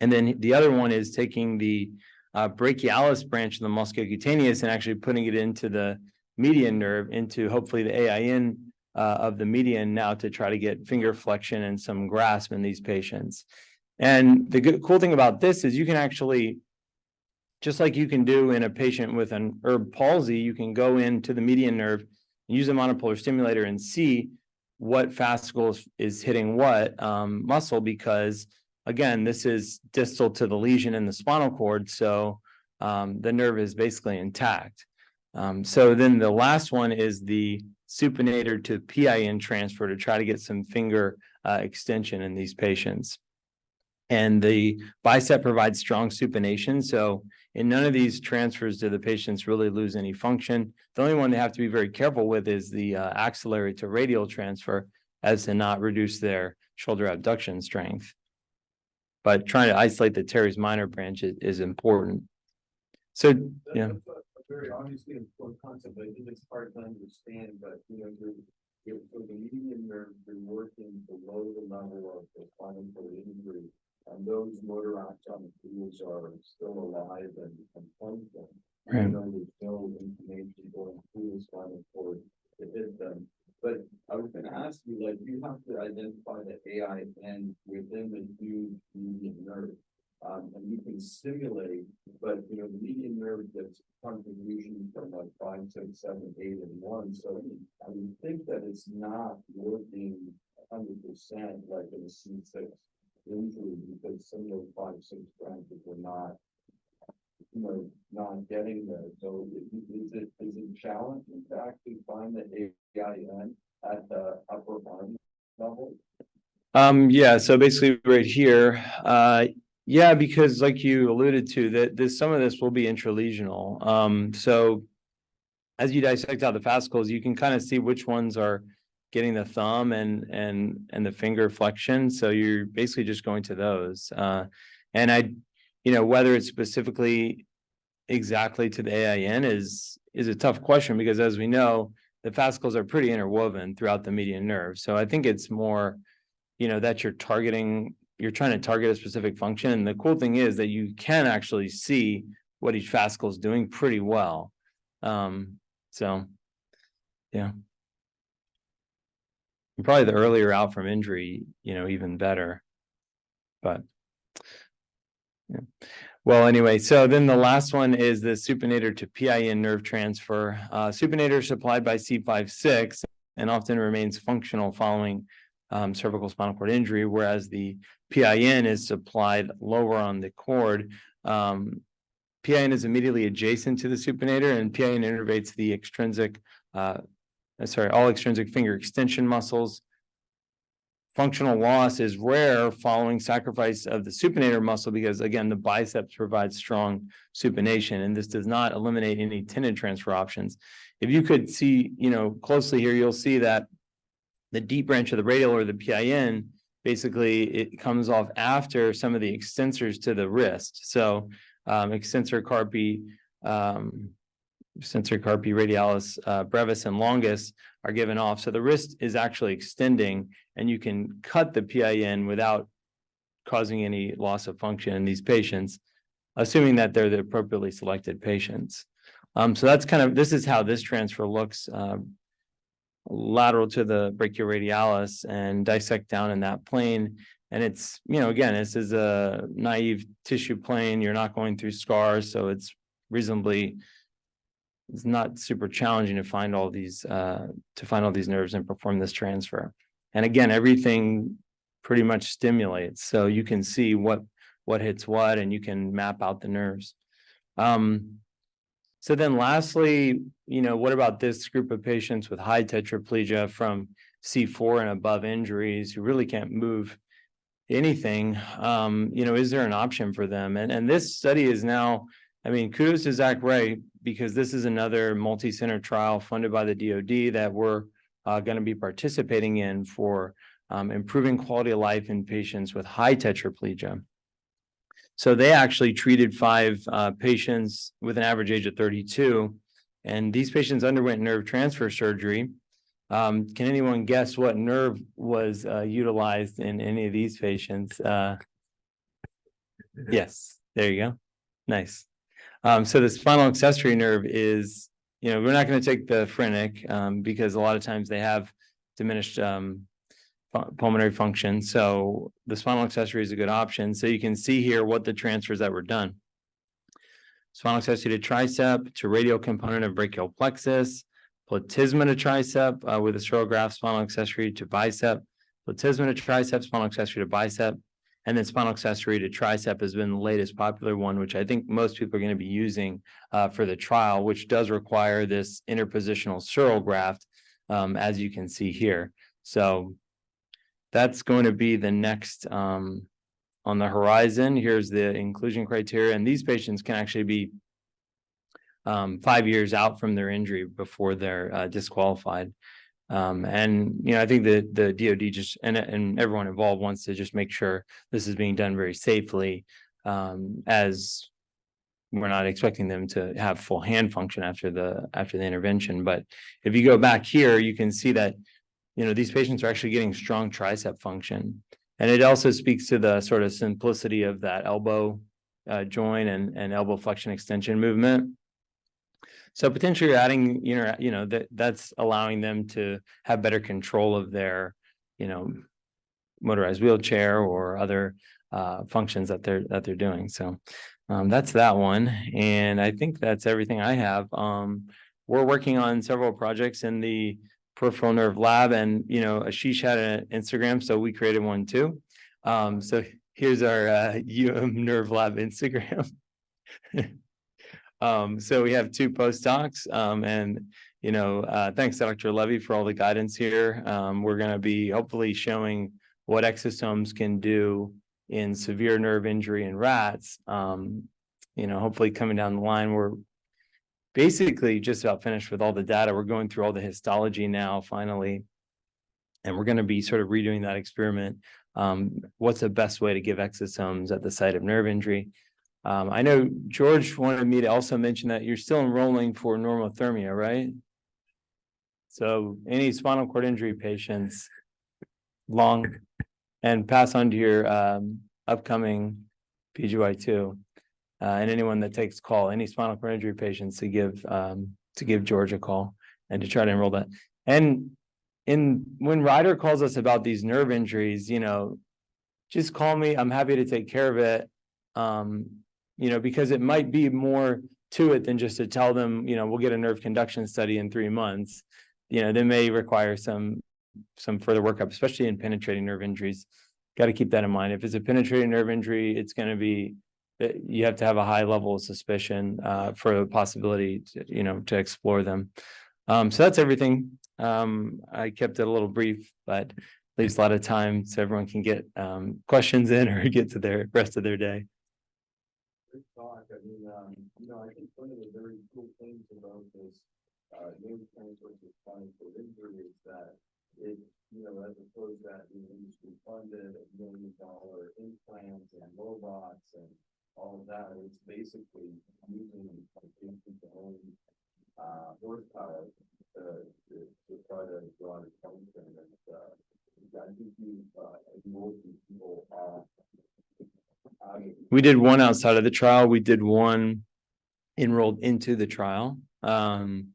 And then the other one is taking the brachialis branch of the musculocutaneous and actually putting it into the median nerve, into hopefully the AIN of the median now to try to get finger flexion and some grasp in these patients. And the cool thing about this is you can actually, just like you can do in a patient with an herb palsy, you can go into the median nerve, use a monopolar stimulator and see what fascicle is hitting what muscle, because again, this is distal to the lesion in the spinal cord. So the nerve is basically intact. So then the last one is the supinator to PIN transfer to try to get some finger extension in these patients. And the bicep provides strong supination. So in none of these transfers do the patients really lose any function. The only one they have to be very careful with is the axillary to radial transfer, as to not reduce their shoulder abduction strength. But trying to isolate the teres minor branch is important. So, yeah. Very obviously important concept, but I think it's hard to understand, but you're for the median nerve, you're working below the level of the spinal cord injury, and those motor axon fields are still alive and functioning. Right. I know there's no information going through the spinal cord to hit them. But I was gonna ask you, like, you have to identify the AIN within the huge median nerve. And you can simulate, but the median nerve gets contributions from like 5, 6, 7, 8, and 1. So I would think that it's not working 100% like in a C6 injury, because some of those 5, 6 branches are not, not getting there. So is it challenging to actually find the AIN at the upper arm level? Yeah, so basically right here, yeah, because like you alluded to, that some of this will be intralesional. So as you dissect out the fascicles, you can kind of see which ones are getting the thumb and the finger flexion. So you're basically just going to those. And whether it's specifically exactly to the AIN is a tough question, because as we know, the fascicles are pretty interwoven throughout the median nerve. So I think it's more, that you're trying to target a specific function. And the cool thing is that you can actually see what each fascicle is doing pretty well. So, yeah. And probably the earlier out from injury, even better. But, yeah. Well, anyway, so then the last one is the supinator to PIN nerve transfer. Supinator is supplied by C5-6 and often remains functional following cervical spinal cord injury, whereas the PIN is supplied lower on the cord. PIN is immediately adjacent to the supinator, and PIN innervates the all extrinsic finger extension muscles. Functional loss is rare following sacrifice of the supinator muscle because, again, the biceps provide strong supination, and this does not eliminate any tendon transfer options. If you could see, closely here, you'll see that the deep branch of the radial, or the PIN, basically it comes off after some of the extensors to the wrist. So extensor carpi radialis brevis and longus are given off. So the wrist is actually extending, and you can cut the PIN without causing any loss of function in these patients, assuming that they're the appropriately selected patients. So that's this is how this transfer looks lateral to the brachioradialis and dissect down in that plane. And it's, again, this is a naive tissue plane. You're not going through scars. So it's not super challenging to find all these nerves and perform this transfer. And again, everything pretty much stimulates. So you can see what hits what, and you can map out the nerves. So then lastly, what about this group of patients with high tetraplegia from C4 and above injuries who really can't move anything? Is there an option for them? And this study is now, kudos to Zach Wright, because this is another multi-center trial funded by the DoD that we're going to be participating in for improving quality of life in patients with high tetraplegia. So they actually treated 5 patients with an average age of 32, and these patients underwent nerve transfer surgery. Can anyone guess what nerve was utilized in any of these patients? Yes, there you go. Nice. So the spinal accessory nerve is, we're not going to take the phrenic because a lot of times they have diminished pulmonary function. So the spinal accessory is a good option. So you can see here what the transfers that were done. Spinal accessory to tricep, to radial component of brachial plexus, platysma to tricep with a sterograft, spinal accessory to bicep, platysma to tricep, spinal accessory to bicep, and then spinal accessory to tricep has been the latest popular one, which I think most people are going to be using for the trial, which does require this interpositional sural graft, as you can see here. So that's going to be the next on the horizon. Here's the inclusion criteria, and these patients can actually be 5 years out from their injury before they're disqualified. And I think that the DoD just and everyone involved wants to just make sure this is being done very safely, as we're not expecting them to have full hand function after the intervention. But if you go back here, you can see that these patients are actually getting strong tricep function, and it also speaks to the sort of simplicity of that elbow joint and elbow flexion extension movement. So potentially you're adding, that's allowing them to have better control of their, motorized wheelchair or other functions that they're doing. So that's that one. And I think that's everything I have. We're working on several projects in the peripheral nerve lab, and Ashish had an Instagram, so we created one too. So here's our Nerve Lab Instagram. So we have 2 postdocs, and thanks to Dr. Levy for all the guidance here. We're going to be hopefully showing what exosomes can do in severe nerve injury in rats. Hopefully coming down the line, we're basically just about finished with all the data. We're going through all the histology now, finally, and we're going to be sort of redoing that experiment. What's the best way to give exosomes at the site of nerve injury? I know George wanted me to also mention that you're still enrolling for normothermia, right? So any spinal cord injury patients, and pass on to your upcoming PGY2, and anyone that takes call, any spinal cord injury patients, to give George a call and to try to enroll that. And when Ryder calls us about these nerve injuries, just call me. I'm happy to take care of it. Because it might be more to it than just to tell them, we'll get a nerve conduction study in 3 months. They may require some further workup, especially in penetrating nerve injuries. Got to keep that in mind. If it's a penetrating nerve injury, it's going to be, you have to have a high level of suspicion for the possibility to explore them. So that's everything. I kept it a little brief, but leaves a lot of time so everyone can get questions in or get to their rest of their day. Good talk. I mean, I think one of the very cool things about this nerve transfer to spinal cord injury is that it, as opposed to that being industry funded, $1 million implants and robots and all of that, it's basically using patient's own horsepower to try to draw the function. And I think you enrolled people we did one outside of the trial. We did one enrolled into the trial. And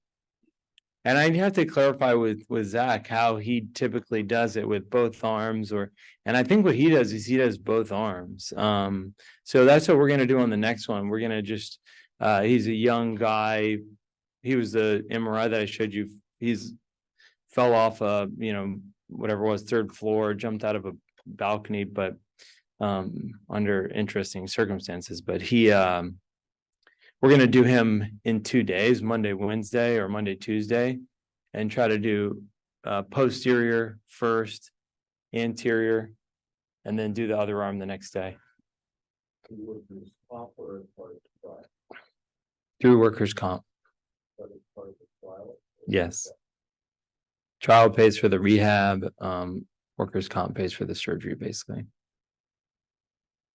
I'd have to clarify with Zach how he typically does it with both arms, and I think what he does is he does both arms. So that's what we're going to do on the next one. We're going to just, he's a young guy. He was the MRI that I showed you. He's fell off whatever it was, 3rd floor, jumped out of a balcony, but under interesting circumstances. But we're going to do him in 2 days, Monday, Wednesday, or Monday, Tuesday, and try to do posterior first, anterior, and then do the other arm the next day. Through workers' comp. Yes. Trial pays for the rehab. Workers' comp pays for the surgery, basically.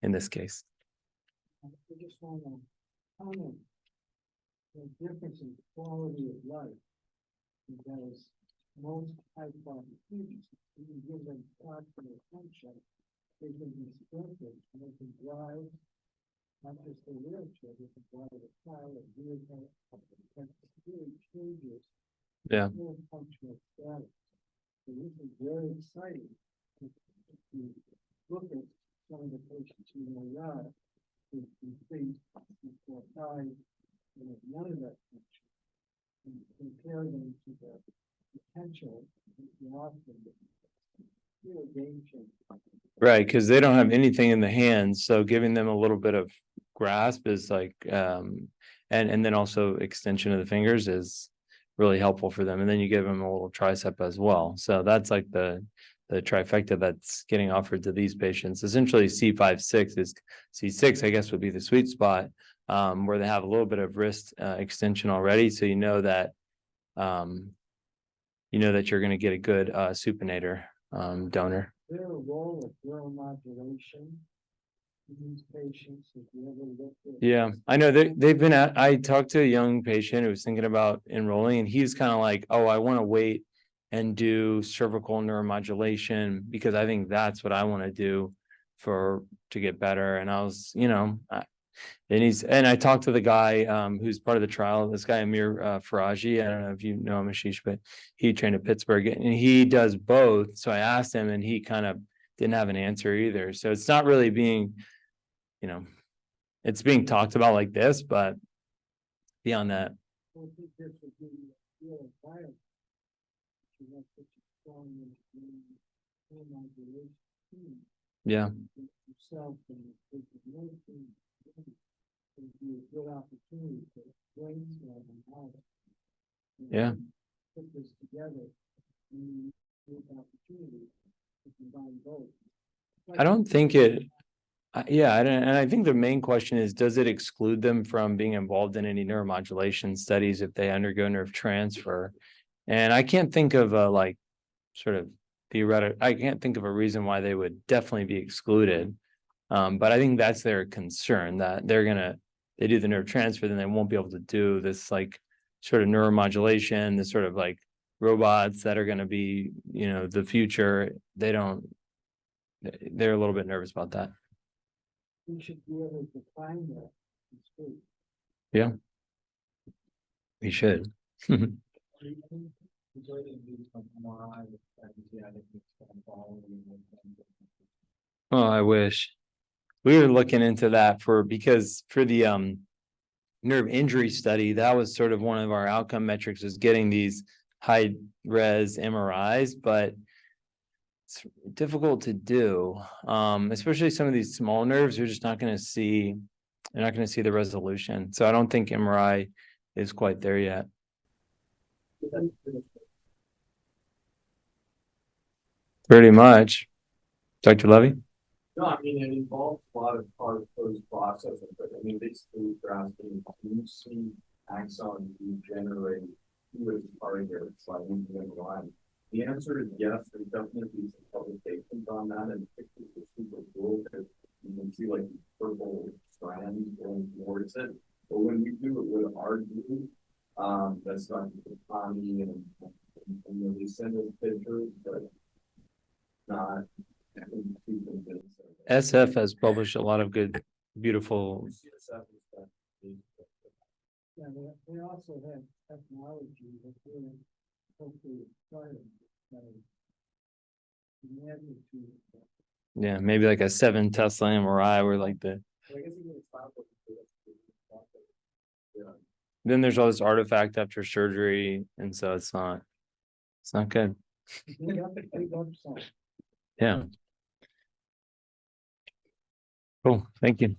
In this case. I just want to comment the difference in quality of life, because most high-quality students, you can give them proper attention, they can be sprinted, and they can drive, not just a wheelchair, they can drive a car, a vehicle, and it really changes Yeah. their functional status. So this is very exciting. If you look at some of the patients in the yard, with complete time, and none of that function, and compare them to the potential you often real game changer. Right, because they don't have anything in the hands, so giving them a little bit of grasp is like, and then also extension of the fingers is really helpful for them. And then you give them a little tricep as well. So that's like the the trifecta that's getting offered to these patients. Essentially, C5-6 is C6, I guess, would be the sweet spot, where they have a little bit of wrist extension already. So you know that you're going to get a good supinator donor. Is there a role of neuromodulation in these patients? If you ever looked at? Yeah, I know they've been I talked to a young patient who was thinking about enrolling, and he's kind of like, oh, I want to wait and do cervical neuromodulation because I think that's what I want to do to get better. And I was, and I talked to the guy who's part of the trial, this guy Amir Faraji. I don't know if you know him, Ashish, but he trained at Pittsburgh and he does both. So I asked him and he kind of didn't have an answer either. So it's not really being, it's being talked about like this, but beyond that. I think this would be real viable. You have such a strong neuromodulation team. Yeah. Yourself and the team. Would be a good opportunity to brainstorm and how to. Yeah. Put this together. And good opportunity to combine both. I don't think it, and I think the main question is, does it exclude them from being involved in any neuromodulation studies if they undergo nerve transfer? And I can't think of a sort of theoretical, I can't think of a reason why they would definitely be excluded. But I think that's their concern, that they do the nerve transfer, then they won't be able to do this sort of neuromodulation, this sort of robots that are going to be, the future. They're a little bit nervous about that. We should be able to find that. in school. Yeah. We should. Oh, I wish. We were looking into that because for the nerve injury study, that was sort of one of our outcome metrics, is getting these high res MRIs, but it's difficult to do. Especially some of these small nerves, you're just not going to see, you're not going to see the resolution. So I don't think MRI is quite there yet. Pretty much. Dr. Levy? No, I mean, it involves a lot of part of those processing, but I mean, basically, you're asking, do you see axon regenerate with targets like in line? The answer is yes. There's definitely some publications on that, and pictures are super cool because you can see these purple strands going towards it. But when we do it with our group, that's not Tommy and they send us pictures, but not. SF has published a lot of good, beautiful. Yeah, they also have technology that will hopefully try to magnitude. Yeah, maybe like a 7 Tesla MRI where then there's all this artifact after surgery, and so it's not good. Yeah. Cool, thank you.